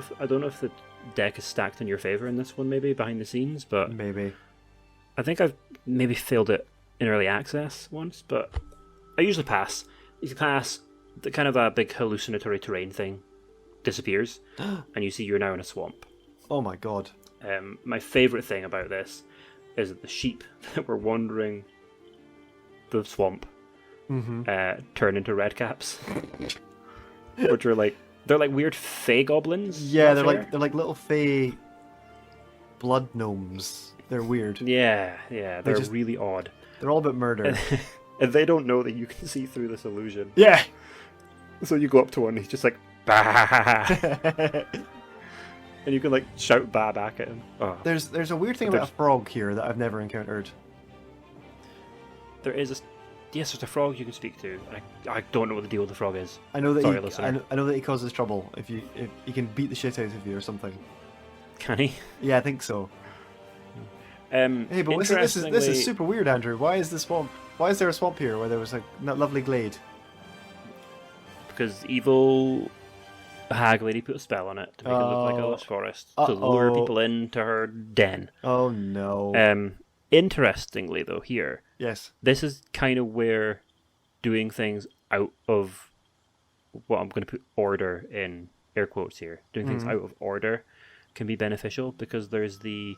if the deck is stacked in your favor in this one, maybe behind the scenes, but maybe. I think I've maybe failed it in early access once, but I usually pass. If you pass, the kind of a big hallucinatory terrain thing disappears, and you see you're now in a swamp. Oh my god. My favorite thing about this is that the sheep that were wandering the swamp turn into redcaps, which are they're like weird fey goblins. Yeah, they're like little fey blood gnomes. They're weird. Yeah, they're really odd. They're all about murder, and they don't know that you can see through this illusion. Yeah. So you go up to one, and he's just like, bah. And you can shout "bah" back at him. Oh. There's a weird thing about a frog here that I've never encountered. There's a frog you can speak to. I don't know what the deal with the frog is. I know that I know that he causes trouble if he can beat the shit out of you or something. Can he? Yeah, I think so. Hey, but this is super weird, Andrew. Why is the swamp? Why is there a swamp here where there was that lovely glade? Because evil hag lady put a spell on it to make it look like a lush forest to lure people into her den. Oh no. Interestingly, though, here, yes, this is kind of where doing things out of what I'm going to put order in air quotes here. Doing things out of order can be beneficial because there's the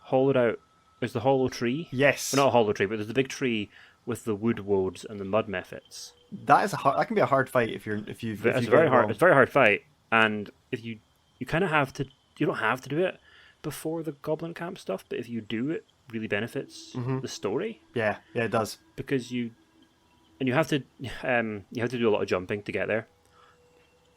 hollow tree. Yes, well, not a hollow tree, but there's the big tree with the wood woads and the mud mephits. That can be a hard fight if you've. It's a very hard fight, and if you kind of have to. You don't have to do it before the goblin camp stuff, but if you do, it really benefits the story. Yeah, it does. Because you have to do a lot of jumping to get there.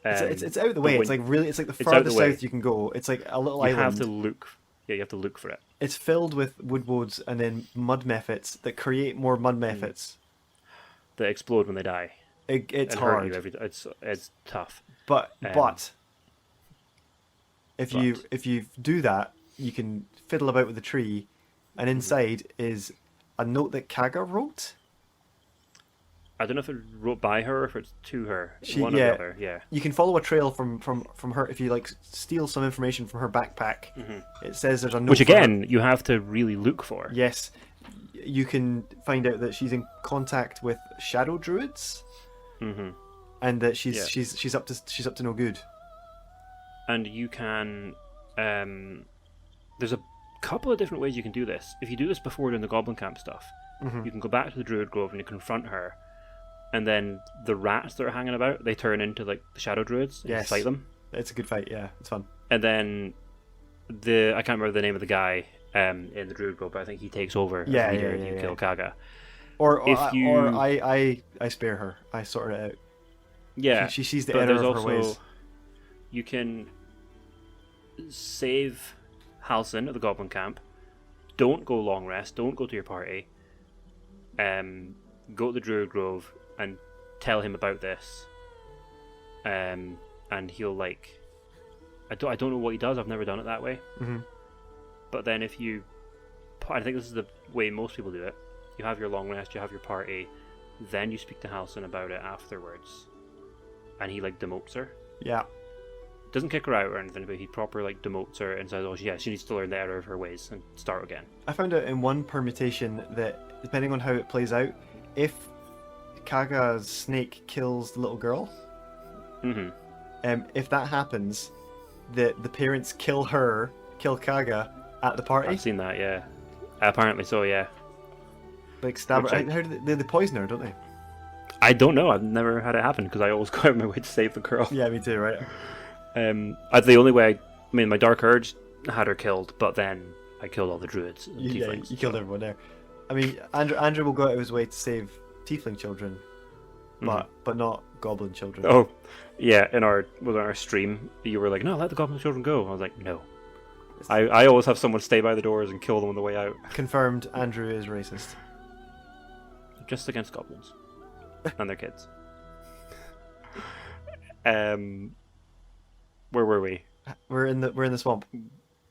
It's out of the way. It's like the farthest south you can go. It's like a little island. You have to look. Yeah, you have to look for it. It's filled with wood woads and then mud mephits that create more mud mephits. That explode when they die. It's hard. It's tough. But if you do that, you can fiddle about with the tree, and inside is a note that Kaga wrote. I don't know if it wrote by her or if it's to her. She, One or the other, yeah. You can follow a trail from her if you like steal some information from her backpack. It says there's a note. Which for her. again, you have to really look for. Yes, you can find out that she's in contact with shadow druids, and that she's up to no good. And you can, there's a couple of different ways you can do this. If you do this before doing the Goblin Camp stuff, you can go back to the Druid Grove and you confront her, and then the rats that are hanging about, they turn into like the shadow druids. And you fight them. It's a good fight. Yeah, it's fun. And then I can't remember the name of the guy in the Druid Grove, but I think he takes over. Yeah, as leader and you kill Kaga. Or I spare her. I sort it out. Yeah, she sees the but error there's of her also ways. you can save Halsin at the Goblin Camp. Don't go long rest. Don't go to your party. Go to the Druid Grove and tell him about this. And he'll like, I don't know what he does. I've never done it that way. But then if you, I think this is the way most people do it. You have your long rest. You have your party. Then you speak to Halsin about it afterwards, and he like demotes her. Yeah. Doesn't kick her out or anything, but he proper like demotes her and says, "Oh, yeah, she needs to learn the error of her ways and start again." I found out in one permutation that depending on how it plays out, if Kaga's snake kills the little girl, if that happens, the parents kill Kaga at the party. I've seen that, yeah. Apparently so, yeah. Like stab her. How do they poison her, don't they? I don't know. I've never had it happen because I always go out of my way to save the girl. Yeah, me too. Right. The only way. I mean, my Dark Urge had her killed, but then I killed all the druids. And tieflings, you killed everyone there. I mean, Andrew will go out of his way to save tiefling children, but not goblin children. Oh, yeah. In our stream, you were like, "No, let the goblin children go." I was like, "No." I always have someone stay by the doors and kill them on the way out. Confirmed. Andrew is racist. Just against goblins and their kids. Where were we? We're in the swamp.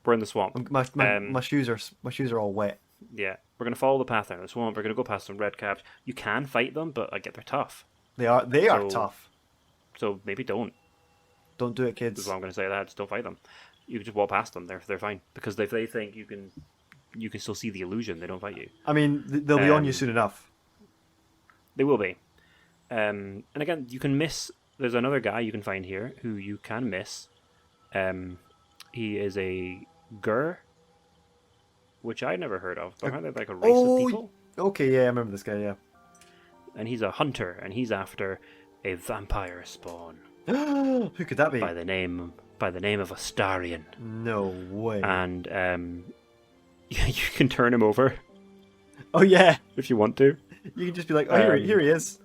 We're in the swamp. My shoes are all wet. Yeah, we're gonna follow the path down the swamp. We're gonna go past some red caps. You can fight them, but I get they're tough. They are tough. So maybe don't. Don't do it, kids. That's what I'm gonna say. Just don't fight them. You can just walk past them. They're fine because if they think you can still see the illusion. They don't fight you. I mean, they'll be on you soon enough. They will be. And again, you can miss. There's another guy you can find here who you can miss. He is a Gur, which I'd never heard of. But apparently, like a race of people. Okay, yeah, I remember this guy. Yeah, and he's a hunter, and he's after a vampire spawn. Who could that be? By the name of Astarion. No way. And you can turn him over. Oh yeah, if you want to. You can just be like, oh, here he is.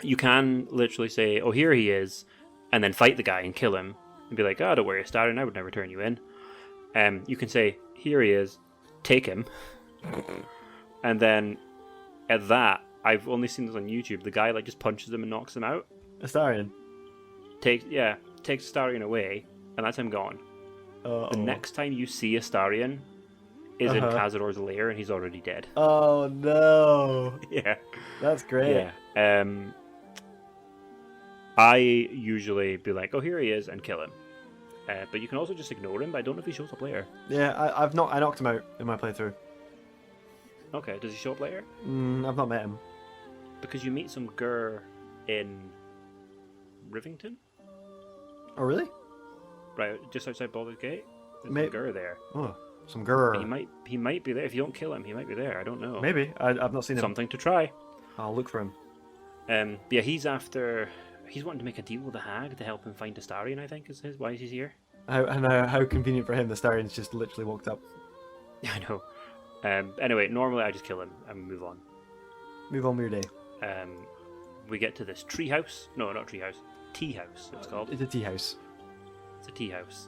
You can literally say, oh, here he is, and then fight the guy and kill him, and be like, oh, don't worry, Astarion, I would never turn you in. You can say, here he is, take him, and then at that, I've only seen this on YouTube, the guy like just punches him and knocks him out. Astarion? Takes Astarion away, and that's him gone. Uh-oh. The next time you see Astarion is in Cazador's lair, and he's already dead. Oh no! Yeah, that's great. Yeah. I usually be like, "Oh, here he is," and kill him. But you can also just ignore him. But I don't know if he shows up later. Yeah, I knocked him out in my playthrough. Okay, does he show up later? I've not met him. Because you meet some Gur in Rivington. Oh really? Right, just outside Baldur's Gate. There's some Gur there. Oh. Some Gur. He might be there. If you don't kill him, he might be there. I don't know. Maybe. I've not seen him. Something to try. I'll look for him. Yeah, he's wanting to make a deal with the hag to help him find Astarion, I think, is why he's here. How convenient for him, the Astarion's just literally walked up. Yeah, I know. Anyway, normally I just kill him and move on. Move on with your day. We get to this treehouse. No, not treehouse. Teahouse, it's called. It's a teahouse. It's a teahouse.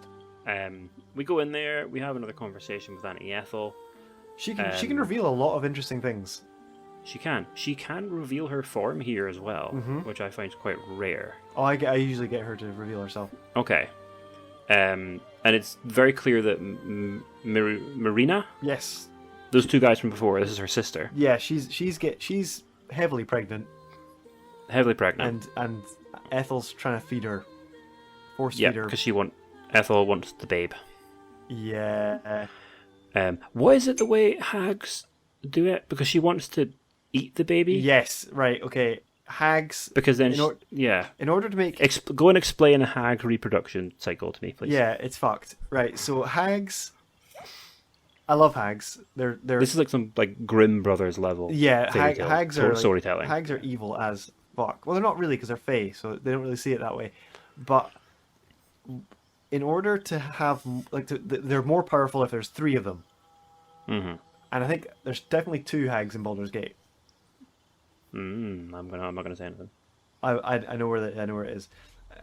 We go in there, we have another conversation with Auntie Ethel. She can reveal a lot of interesting things. She can reveal her form here as well, which I find quite rare. Oh, I usually get her to reveal herself. Okay. And it's very clear that Marina? Yes. Those two guys from before, this is her sister. Yeah, she's heavily pregnant. heavily pregnant. and Ethel's trying to feed her, force Yeah, feed her. because Ethel wants the babe. Yeah. What is it the way hags do it? Because she wants to eat the baby? Yes. Right. Okay. Hags. Because then, in order to make go and explain a hag reproduction cycle to me, please. Yeah, it's fucked. Right. So hags. I love hags. They're This is like some like Grimm Brothers level. yeah. Hags are storytelling. Hags are evil as fuck. Well, they're not really because they're fae, so they don't really see it that way. But in order to have they're more powerful if there's 3 of them. Mm-hmm. And I think there's definitely 2 hags in Baldur's Gate. I'm not gonna say anything. I know where I know where it is.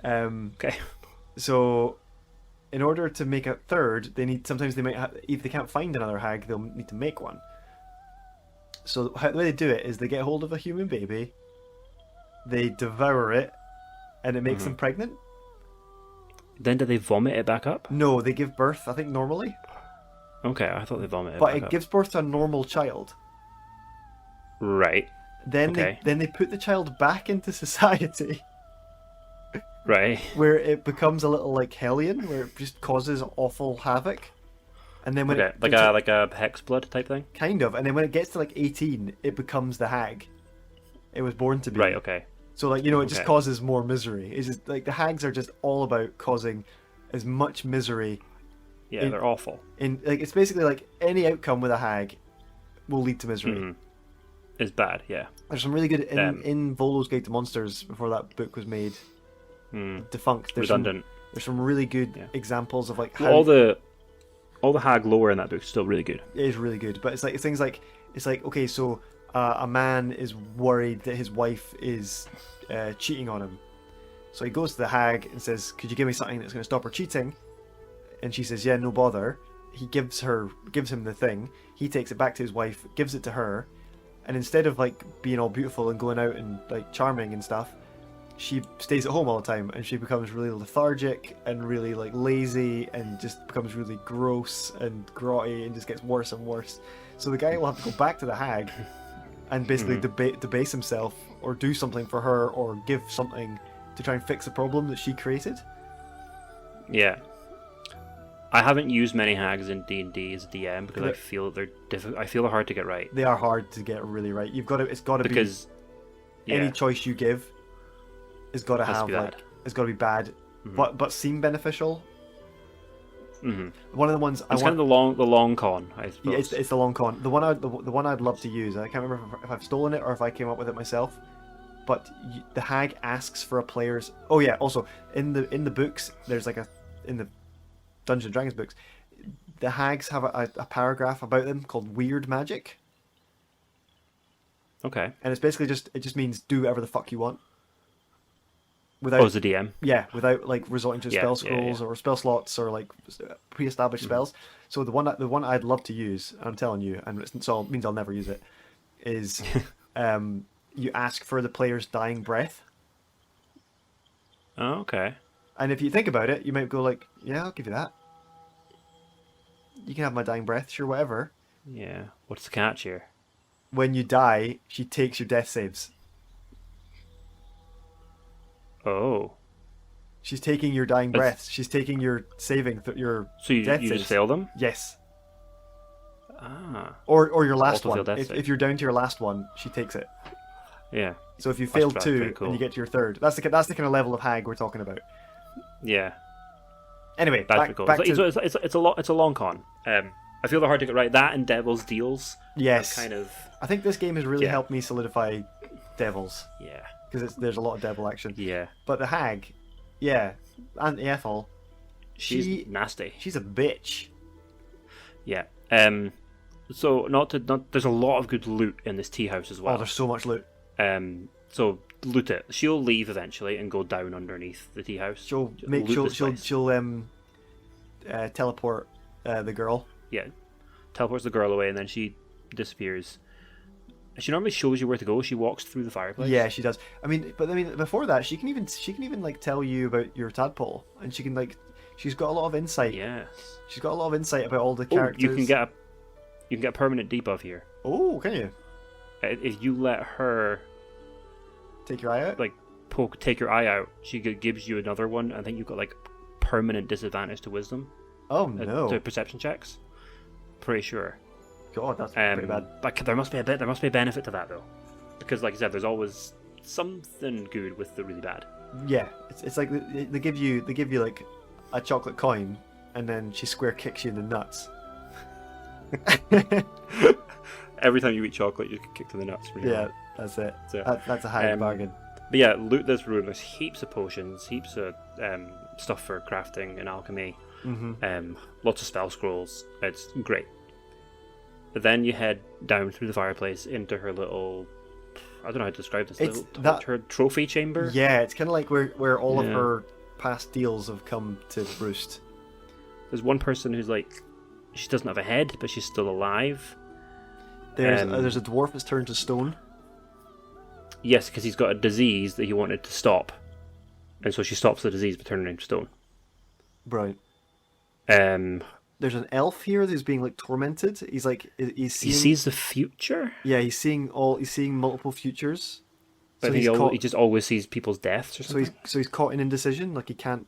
Okay. So, in order to make a third, sometimes they might have, if they can't find another hag, they'll need to make one. So the way they do it is they get hold of a human baby, they devour it, and it makes them pregnant. Then do they vomit it back up? No, they give birth, I think, normally. Okay, I thought they vomited But back it up. gives birth to a normal child. Right. Then Okay. they put the child back into society, Right. where it becomes a little like Hellion, where it just causes awful havoc. And then when Okay. Like a hex blood type thing? kind of, and then when it gets to like 18, it becomes the hag it was born to be. Right, okay. So like, it just Okay. causes more misery. It's just like the hags are just all about causing as much misery. Yeah, they're awful. It's basically like any outcome with a hag will lead to misery. Mm-hmm. It's bad, yeah. There's some really good in Volo's Guide to Monsters before that book was made. Defunct. Redundant. There's some really good examples of like how All the hag lore in that book is still really good. it is really good, but it's things like okay, so a man is worried that his wife is cheating on him, so he goes to the hag and says, "Could you give me something that's going to stop her cheating?" And she says, "Yeah, no bother." He gives him the thing. He takes it back to his wife, gives it to her, and instead of like being all beautiful and going out and like charming and stuff, she stays at home all the time, and she becomes really lethargic and really like lazy and just becomes really gross and grotty and just gets worse and worse. So the guy will have to go back to the hag and basically debase himself or do something for her or give something to try and fix the problem that she created. Yeah. I haven't used many hags in D&D as a DM because Yeah. I feel they're I feel they're hard to get right. They are hard to get really right. It's got to be Because any choice you give has got to Has to have be like bad. it's got to be bad, but seem beneficial. Mm-hmm. One of the ones It's kind of the long con, I suppose. Yeah, it's the long con. The one I'd love to use. I can't remember if I've stolen it or if I came up with it myself. But the hag asks for a player's. Oh yeah. Also in the books, there's like in the Dungeons and Dragons books, the hags have a paragraph about them called weird magic, Okay. and it's basically it just means do whatever the fuck you want. Without As a DM. Yeah, without like resorting to spell scrolls or spell slots or like pre-established spells. So the one I'd love to use, I'm telling you, and so it means I'll never use it, is you ask for the player's dying breath. Oh, okay. And if you think about it, you might go like, yeah, I'll give you that. You can have my dying breath, sure, whatever. Yeah. What's the catch here? When you die, she takes your death saves. Oh. She's taking your dying breaths. She's taking your saving, your So you death just saves. fail them? Yes. Ah. Or your last Auto-fail one. death save. If you're down to your last one, she takes it. Yeah. So if you failed that's 2 pretty cool. and you get to your 3rd, that's the kind of level of hag we're talking about. Yeah. Anyway, That's back, pretty cool. back to It's a long con. I feel they're hard to get right. That and Devil's Deals. yes. Kind of. I think this game has really Yeah. helped me solidify devils Yeah. because there's a lot of devil action. Yeah. But the hag, yeah, Aunt Ethel, She's nasty. she's a bitch. Yeah. So there's a lot of good loot in this tea house as Oh, well. there's so much loot. So loot it. She'll leave eventually and go down underneath the tea house. She'll teleport the girl. Yeah. Teleports the girl away and then she disappears. She normally shows you where to go. She walks through the fireplace. Yeah, she does. But before that, she can even like tell you about your tadpole, and she's got a lot of insight. Yes. She's got a lot of insight about all the Oh, characters. you can get a permanent debuff here. Oh, can you? If you let her Take your eye out? like take your eye out, she gives you another one. I think you've got like permanent disadvantage to wisdom. Oh no. To perception checks. Pretty sure. God, that's pretty bad. But there must be a benefit to that though, because like I said, there's always something good with the really bad. Yeah, it's like they give you like a chocolate coin, and then she square kicks you in the nuts. Every time you eat chocolate, you get kicked in the nuts. Yeah, that's it. That's a high bargain. But yeah, loot this room. There's heaps of potions, heaps of stuff for crafting and alchemy. Lots of spell scrolls. It's great. But then you head down through the fireplace into her little, I don't know how to describe this, her trophy chamber. Yeah, it's kind of like where all of her past deals have come to roost. There's one person who's like, she doesn't have a head, but she's still alive. There's a dwarf that's turned to stone. Yes, because he's got a disease that he wanted to stop. And so she stops the disease by turning into stone. Right. There's an elf here who's being like tormented. He's like he sees the future. Yeah, he's seeing multiple futures. But so he just always sees people's deaths or something. So he's caught in indecision. Like he can't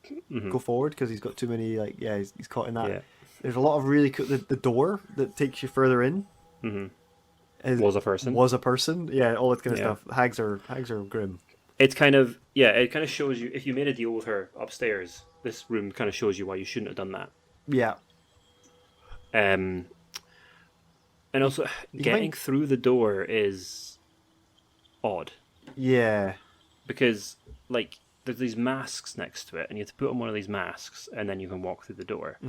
go forward because he's got too many. Like he's caught in that. Yeah. There's a lot of really cool. The door that takes you further in. Was a person. Yeah, all that kind of stuff. Hags are grim. It's kind of it kind of shows you, if you made a deal with her upstairs, this room kind of shows you why you shouldn't have done that. Yeah. And also getting through the door is odd. Yeah. Because like there's these masks next to it, and you have to put on one of these masks, and then you can walk through the door.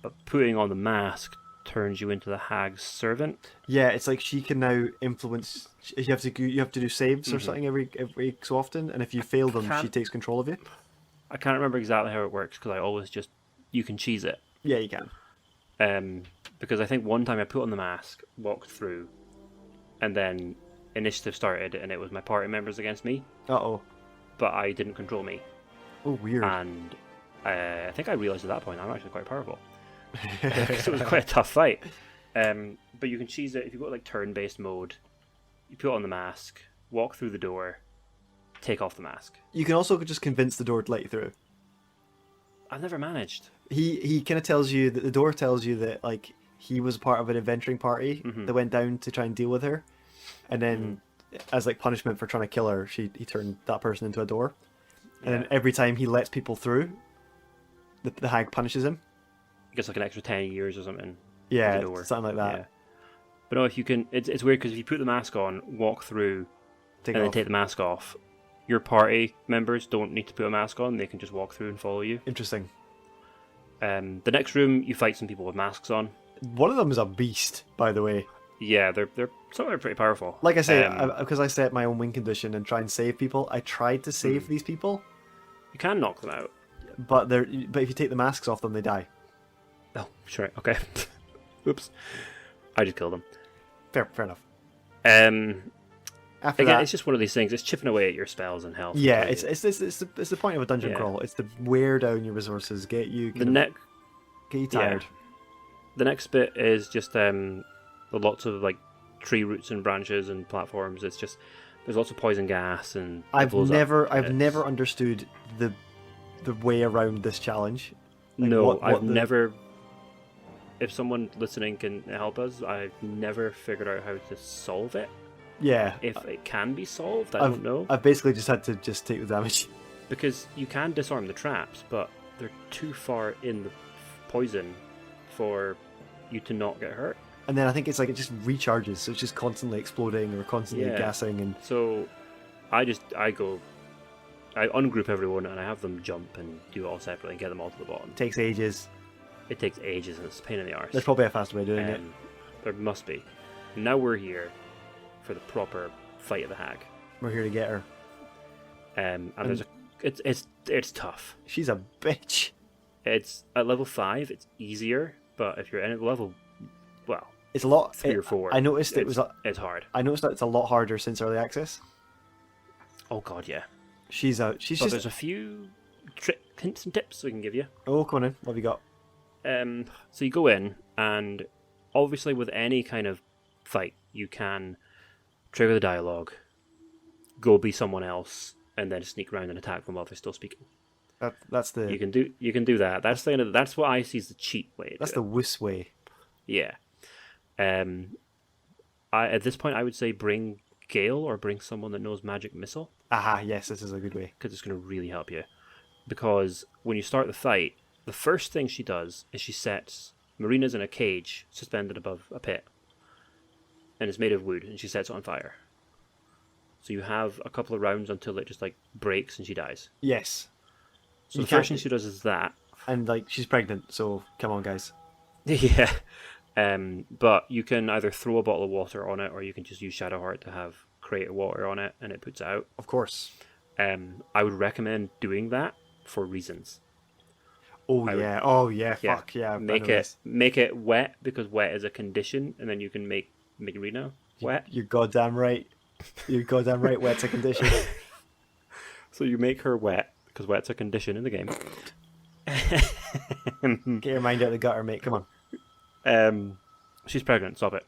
But putting on the mask turns you into the hag's servant. Yeah, it's like she can now influence. You have to do saves or something every so often, and if you fail them, she takes control of you. I can't remember exactly how it works because I always you can cheese it. Yeah, you can. Because I think one time I put on the mask, walked through, and then initiative started, and it was my party members against me. But I didn't control me. Oh, weird. And I think I realised at that point I'm actually quite powerful. Because it was quite a tough fight. But you can cheese it if you've got like turn-based mode. You put on the mask, walk through the door, take off the mask. You can also just convince the door to let you through. I've never managed. He kind of tells you that the door tells you that like he was part of an adventuring party that went down to try and deal with her, and then as like punishment for trying to kill her, he turned that person into a door, and then every time he lets people through, the hag punishes him. He gets like an extra 10 years or something. Yeah, something like that. Yeah. But no, if you can, it's weird because if you put the mask on, walk through, then take the mask off, your party members don't need to put a mask on; they can just walk through and follow you. Interesting. The next room, you fight some people with masks on. One of them is a beast, by the way. Yeah, some are pretty powerful. Like I say, because I set my own win condition and try and save people, I tried to save these people. You can knock them out, but if you take the masks off them, they die. Oh, sure. Okay. Oops. I just killed them. Fair enough. After that, it's just one of these things. It's chipping away at your spells and health. Yeah, it's the point of a dungeon crawl. It's to wear down your resources, get you get you tired. Yeah. The next bit is just lots of like tree roots and branches and platforms. It's just there's lots of poison gas and I've never understood the way around this challenge. Like I've never. If someone listening can help us, I've never figured out how to solve it. Yeah. If it can be solved, I don't know. I've basically just had to take the damage. Because you can disarm the traps, but they're too far in the poison for you to not get hurt. And then I think it's like it just recharges, so it's just constantly exploding or constantly gassing. And so I ungroup everyone and I have them jump and do it all separately and get them all to the bottom. It takes ages. It takes ages and it's a pain in the arse. There's probably a faster way of doing it. There must be. Now we're here for the proper fight of the hag. We're here to get her. And it's tough. She's a bitch. It's at level 5. It's easier, but if you're in at level, it's a lot 3 or 4. I noticed it's hard. I noticed that it's a lot harder since early access. Oh god, yeah. There's a few hints and tips we can give you. Oh, come on in. What have you got? So you go in, and obviously with any kind of fight, you can trigger the dialogue, go be someone else and then sneak around and attack them while they're still speaking. That's the You can do that. That's what I see as the cheap way. That's the wuss way. Yeah. At this point, I would say bring Gale or bring someone that knows magic missile. Aha, yes, this is a good way. Because it's going to really help you. Because when you start the fight, the first thing she does is she sets Marina's in a cage suspended above a pit. And it's made of wood, and she sets it on fire. So you have a couple of rounds until it just like breaks and she dies. Yes. So the first thing she does is that. And like she's pregnant, so come on, guys. Yeah. But you can either throw a bottle of water on it, or you can just use Shadowheart to have create water on it, and it puts it out. Of course. I would recommend doing that for reasons. Oh yeah. Fuck yeah. Make it wet, because wet is a condition, and then you can make Marina wet. You're goddamn right. You're goddamn right. Wet's a condition. So you make her wet because wet's a condition in the game. Get your mind out of the gutter, mate. Come on. She's pregnant. Stop it.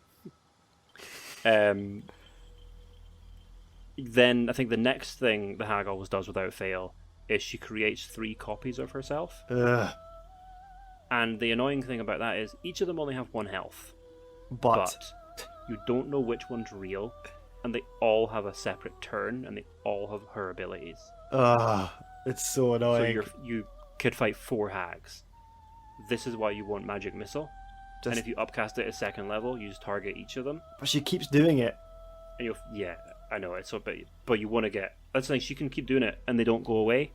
Then I think the next thing the hag always does without fail is she creates 3 copies of herself. Ugh. And the annoying thing about that is each of them only have 1 health. But you don't know which one's real, and they all have a separate turn, and they all have her abilities. It's so annoying. So you could fight 4 hags. This is why you want Magic Missile. And if you upcast it at 2nd level, you just target each of them. But she keeps doing it. And yeah, I know it's so, but you want to get. That's the thing. She can keep doing it, and they don't go away.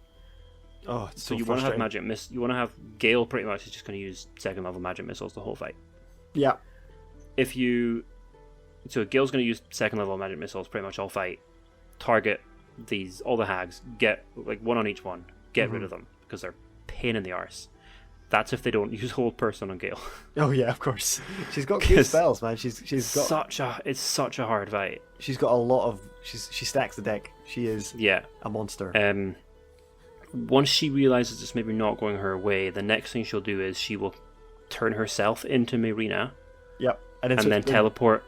Oh, it's so you want to have Magic Miss. You want to have Gale. Pretty much is just going to use 2nd level Magic Missiles the whole fight. Yeah. So Gale's going to use 2nd level Magic Missiles pretty much all fight. Target all the hags. Get like 1 on each one. Get rid of them because they're pain in the arse. That's if they don't use Hold Person on Gale. Oh yeah, of course. She's got good spells, man. She's got it's such a hard fight. She's got a lot of she stacks the deck. She is a monster. Once she realizes it's maybe not going her way, the next thing she'll do is she will turn herself into Marina. Yep. And then teleport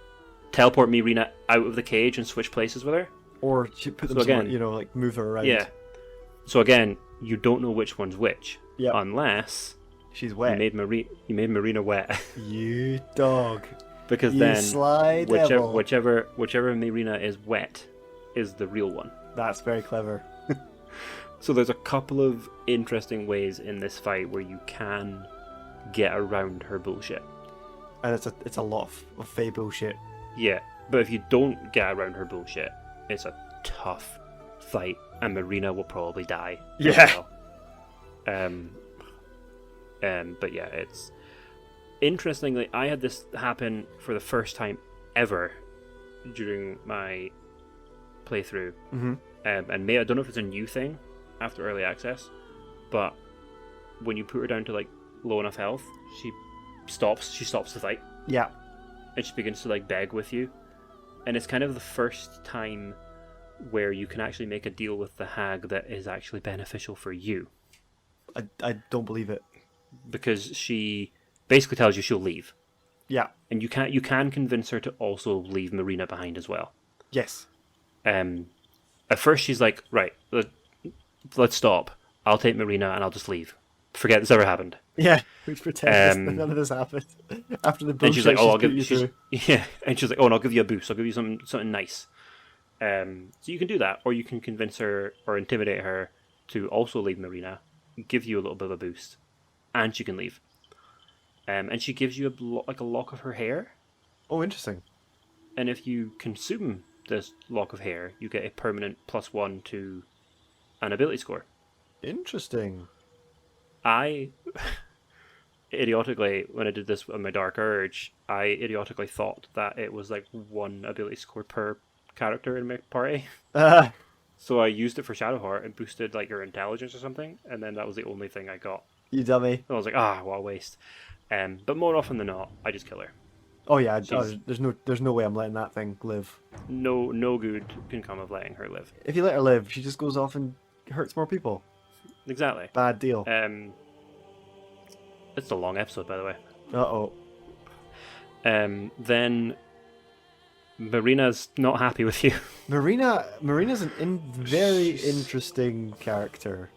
Marina out of the cage and switch places with her. Or she put them somewhere, like move her around. Yeah. So again, you don't know which one's which. Yep. Unless she's wet. You made Marina wet. You dog. Because you then sly devil. whichever Marina is wet is the real one. That's very clever. So there's a couple of interesting ways in this fight where you can get around her bullshit. And it's a lot of fey bullshit. Yeah, but if you don't get around her bullshit, it's a tough fight, and Marina will probably die. Yeah. But yeah, it's interestingly, I had this happen for the first time ever during my playthrough. Mm-hmm. And I don't know if it's a new thing after early access, but when you put her down to like low enough health, she stops the fight. Yeah. And she begins to like beg with you. And it's kind of the first time where you can actually make a deal with the hag that is actually beneficial for you. I don't believe it. Because she basically tells you she'll leave. Yeah. And you can convince her to also leave Marina behind as well. Yes. At first she's like, right, let's stop. I'll take Marina and I'll just leave. Forget this ever happened. Yeah, we pretend none of this happened. After the bullshit, and she's like, I'll give you through. Yeah, and she's like, oh, and I'll give you a boost. I'll give you something nice. So you can do that, or you can convince her or intimidate her to also leave Marina, give you a little bit of a boost, and she can leave. And she gives you a lock of her hair. Oh, interesting. And if you consume this lock of hair, you get a permanent +1 to an ability score. Interesting. I idiotically, when I did this on my Dark Urge, I idiotically thought that it was like 1 ability score per character in my party. So I used it for Shadowheart and boosted like her intelligence or something, and then that was the only thing I got. You dummy. And I was like, what a waste. But more often than not, I just kill her. Oh yeah, there's no way I'm letting that thing live. No good can come of letting her live. If you let her live, she just goes off and hurts more people. Exactly. Bad deal. It's a long episode, by the way. Uh-oh. Then Marina's not happy with you. Marina's very interesting character.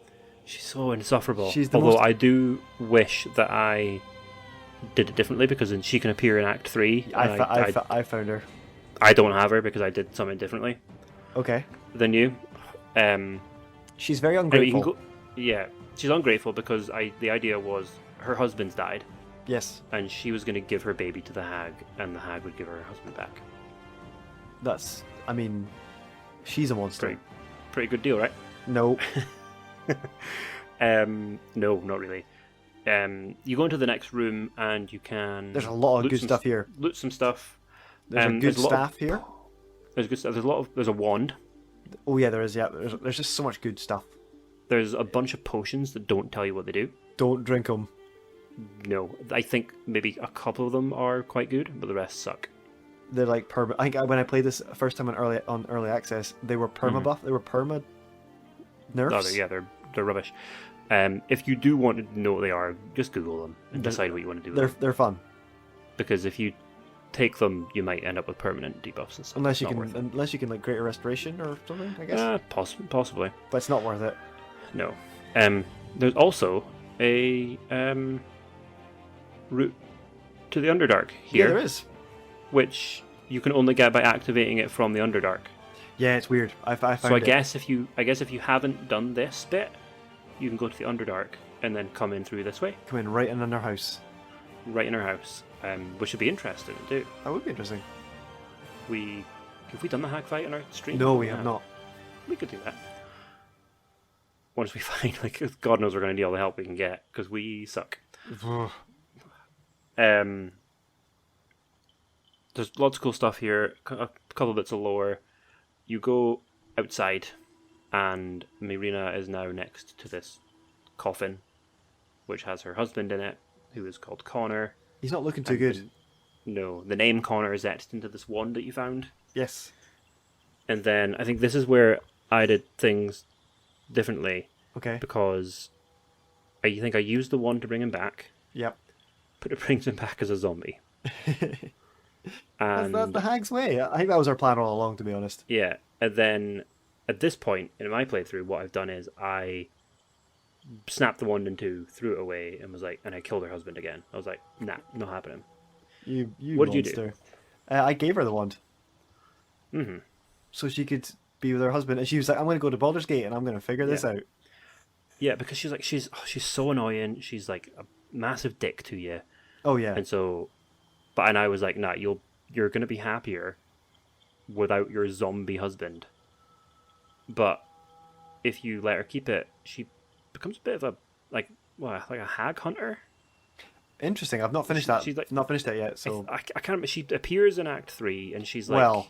She's so insufferable. Although I do wish that I did it differently, because then she can appear in Act 3. I found her. I don't have her because I did something differently Okay. than you. She's very Anyway, ungrateful. yeah, she's ungrateful because the idea was her husband's died, Yes. and she was going to give her baby to the hag, and the hag would give her husband back. She's a monster. Pretty good deal, right? No. No, not really. You go into the next room and you can. There's a lot of good stuff here. Loot some stuff. There's a good staff here. There's good stuff. There's a wand. Oh yeah, there is. Yeah, there's just so much good stuff. There's a bunch of potions that don't tell you what they do. Don't drink them. No, I think maybe a couple of them are quite good, but the rest suck. They're like perma. I think when I played this first time on early access, they were perma buff. They were perma nerfs. They're rubbish. If you do want to know what they are, just Google them and decide what you want to do with them. They're fun. Because if you take them, you might end up with permanent debuffs and stuff. Unless you can like Greater Restoration or something, I guess. Possibly. But it's not worth it. No. There's also a route to the Underdark here. Yeah, there is. Which you can only get by activating it from the Underdark. Yeah, it's weird. I found so I guess if you haven't done this bit, you can go to the Underdark and then come in through this way. Come in right in our house. Right in our house, which would be interesting to do. That would be interesting. Have we done the hag fight on our stream? No, we have not. We could do that. Once we find, God knows we're going to need all the help we can get, because we suck. There's lots of cool stuff here, a couple bits of lore. You go outside, and Marina is now next to this coffin, which has her husband in it, who is called Connor. He's not looking too good. No, the name Connor is etched into this wand that you found. Yes. And then I think this is where I did things differently. Okay. Because I think I used the wand to bring him back. Yep. But it brings him back as a zombie. And that's the hag's way. I think that was our plan all along, to be honest. Yeah. And then at this point in my playthrough, what I've done is I snapped the wand in two, threw it away, and I killed her husband again. I was like, nah, not happening. You what monster. Did you do? I gave her the wand. Mm-hmm. So she could be with her husband, and she was like, I'm going to go to Baldur's Gate and I'm going to figure this out. Yeah, because she's so annoying. She's like a massive dick to you. Oh yeah. And so, and I was like, nah, you're going to be happier without your zombie husband. But if you let her keep it, she becomes a bit of a like a hag hunter. Interesting. I've not finished that. She's like, not finished that yet. So I can't remember. She appears in Act 3, and she's like,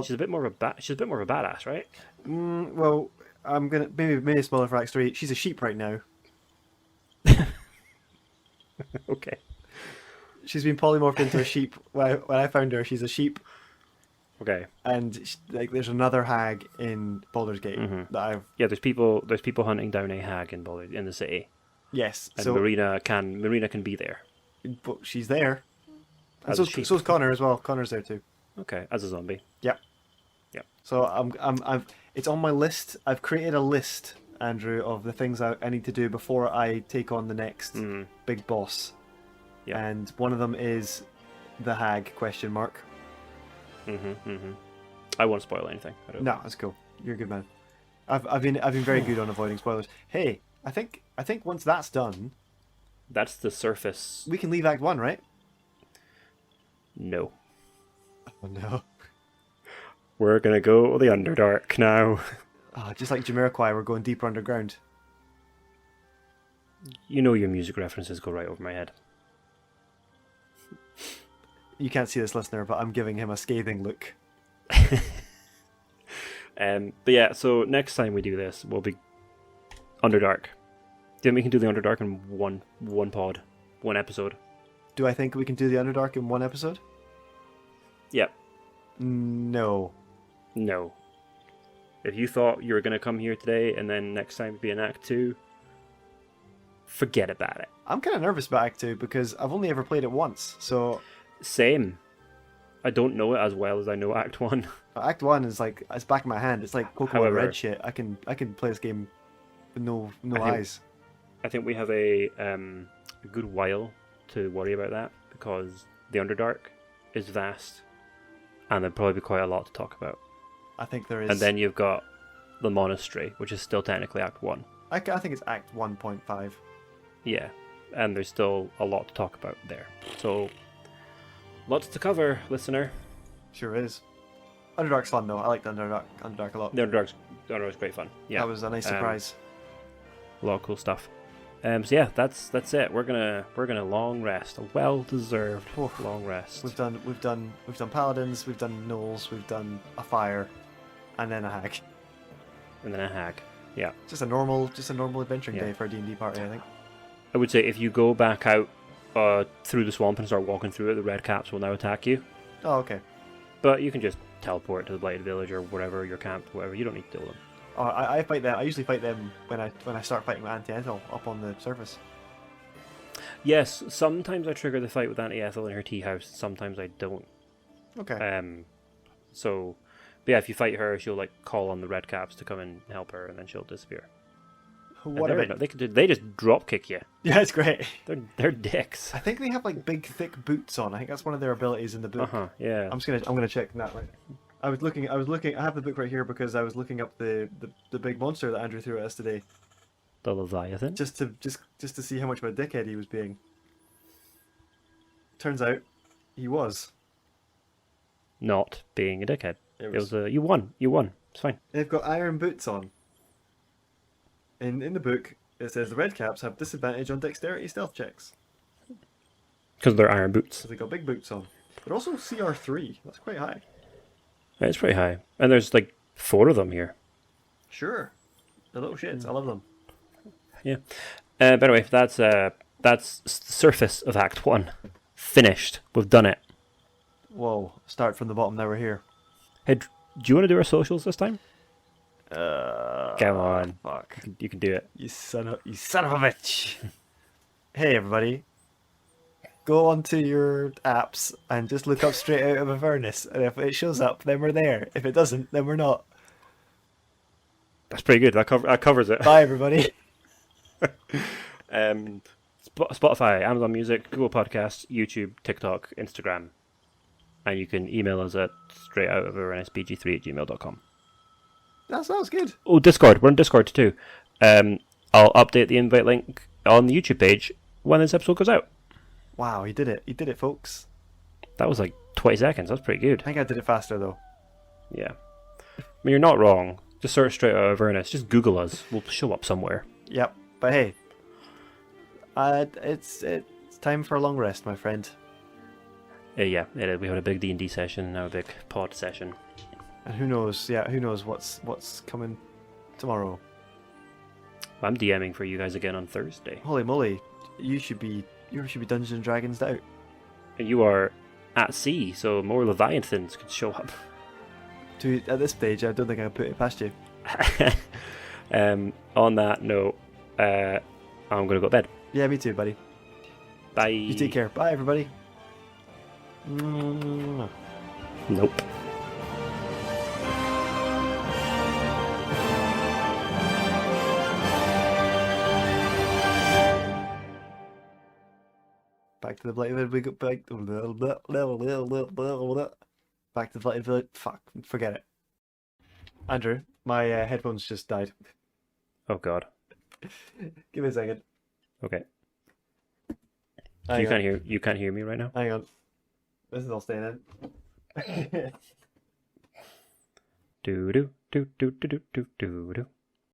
she's a bit more of a badass, right? Well, I'm gonna maybe a spoiler for Act 3. She's a sheep right now. Okay. She's been polymorphed into a sheep. When I found her, she's a sheep. Okay. And there's another hag in Baldur's Gate that I've. Yeah, there's people hunting down a hag in the city. Yes. And so Marina can be there. But she's there. And As a sheep. so's Connor as well. Connor's there too. Okay, as a zombie. Yep. Yep. So it's on my list. I've created a list, Andrew, of the things I need to do before I take on the next big boss. Yeah. And one of them is the hag ? I won't spoil anything. No, that's cool. You're a good man. I've been very good on avoiding spoilers. Hey, I think once that's done, that's the surface. We can leave Act 1, right? No. Oh no. We're gonna go the Underdark now. Oh, just like Jamiroquai, we're going deeper underground. You know your music references go right over my head. You can't see this, listener, but I'm giving him a scathing look. But yeah, so next time we do this, we'll be Underdark. Do you think we can do the Underdark in one pod, one episode? Do I think we can do the Underdark in one episode? Yep. No. If you thought you were going to come here today and then next time be in Act 2, forget about it. I'm kind of nervous about Act 2 because I've only ever played it once, so... Same. I don't know it as well as I know Act 1. Act 1 is like, it's back in my hand. It's like Pokemon However, Red shit. I can play this game with no eyes. I think we have a good while to worry about that because the Underdark is vast and there'd probably be quite a lot to talk about. I think there is. And then you've got the monastery, which is still technically Act 1. I think it's Act 1.5. Yeah, and there's still a lot to talk about there. So, lots to cover, listener. Sure is. Underdark's fun though. I like the Underdark a lot. The Underdark's great fun. Yeah, That was a nice surprise. A lot of cool stuff. So yeah, that's it. We're gonna long rest, a well-deserved long rest. We've done paladins, we've done gnolls, we've done a fire, and then a hag. And then a hag. Yeah. Just a normal adventuring day for a D&D party, I think. I would say if you go back out through the swamp and start walking through it, the red caps will now attack you. Oh, okay. But you can just teleport to the Blighted Village or wherever you're camped, whatever. You don't need to deal with them. Oh, I fight them. I usually fight them when I start fighting with Anti-Ethel up on the surface. Yes, sometimes I trigger the fight with Anti-Ethel in her Teahouse. Sometimes I don't. Okay. But yeah, if you fight her, she'll like call on the red caps to come and help her, and then she'll disappear. What about they just drop kick you? Yeah, it's great. They're dicks. I think they have like big, thick boots on. I think that's one of their abilities in the book. Yeah. I'm gonna check that right. I was looking. I have the book right here because I was looking up the big monster that Andrew threw at us today. The Leviathan. Just to see how much of a dickhead he was being. Turns out, he was not being a dickhead. It was you won. It's fine. They've got iron boots on. In the book, it says the red caps have disadvantage on dexterity stealth checks. Because they're iron boots. So they got big boots on. They're also CR3. That's quite high. Yeah, it's pretty high. And there's like 4 of them here. Sure. The little shits. I love them. Yeah. But anyway, that's the surface of Act 1. Finished. We've done it. Whoa. Start from the bottom, now we're here. Hey, do you want to do our socials this time? Come on. Fuck. You can do it. You son of a bitch. Hey, everybody. Go onto your apps and just look up Straight Out of Avernus. And if it shows up, then we're there. If it doesn't, then we're not. That's pretty good. That covers it. Bye, everybody. Spotify, Amazon Music, Google Podcasts, YouTube, TikTok, Instagram. And you can email us at straightoutofavernusbg3@gmail.com. That sounds good. Oh, Discord. We're on Discord too. I'll update the invite link on the YouTube page when this episode goes out. Wow, he did it. He did it, folks. That was like 20 seconds. That's pretty good. I think I did it faster, though. Yeah. I mean, you're not wrong. Just search Straight Out of Avernus. Just Google us. We'll show up somewhere. Yep. But hey, it's time for a long rest, my friend. Yeah, it is. We had a big D&D session, now a big pod session. And who knows? Yeah, who knows what's coming tomorrow? I'm DMing for you guys again on Thursday. Holy moly, you should be Dungeons and Dragons out. And you are at sea, so more Leviathans could show up. Dude, at this stage, I don't think I can put it past you. On that note, I'm going to go to bed. Yeah, me too, buddy. Bye. You take care. Bye, everybody. Nope. Back to the Blighted. We go back to the Blighted Village. Fuck, forget it. Andrew, my headphones just died. Oh God. Give me a second. Okay. Hang on. You can't hear me right now. Hang on. This is all staying in. Do do do do do do do do.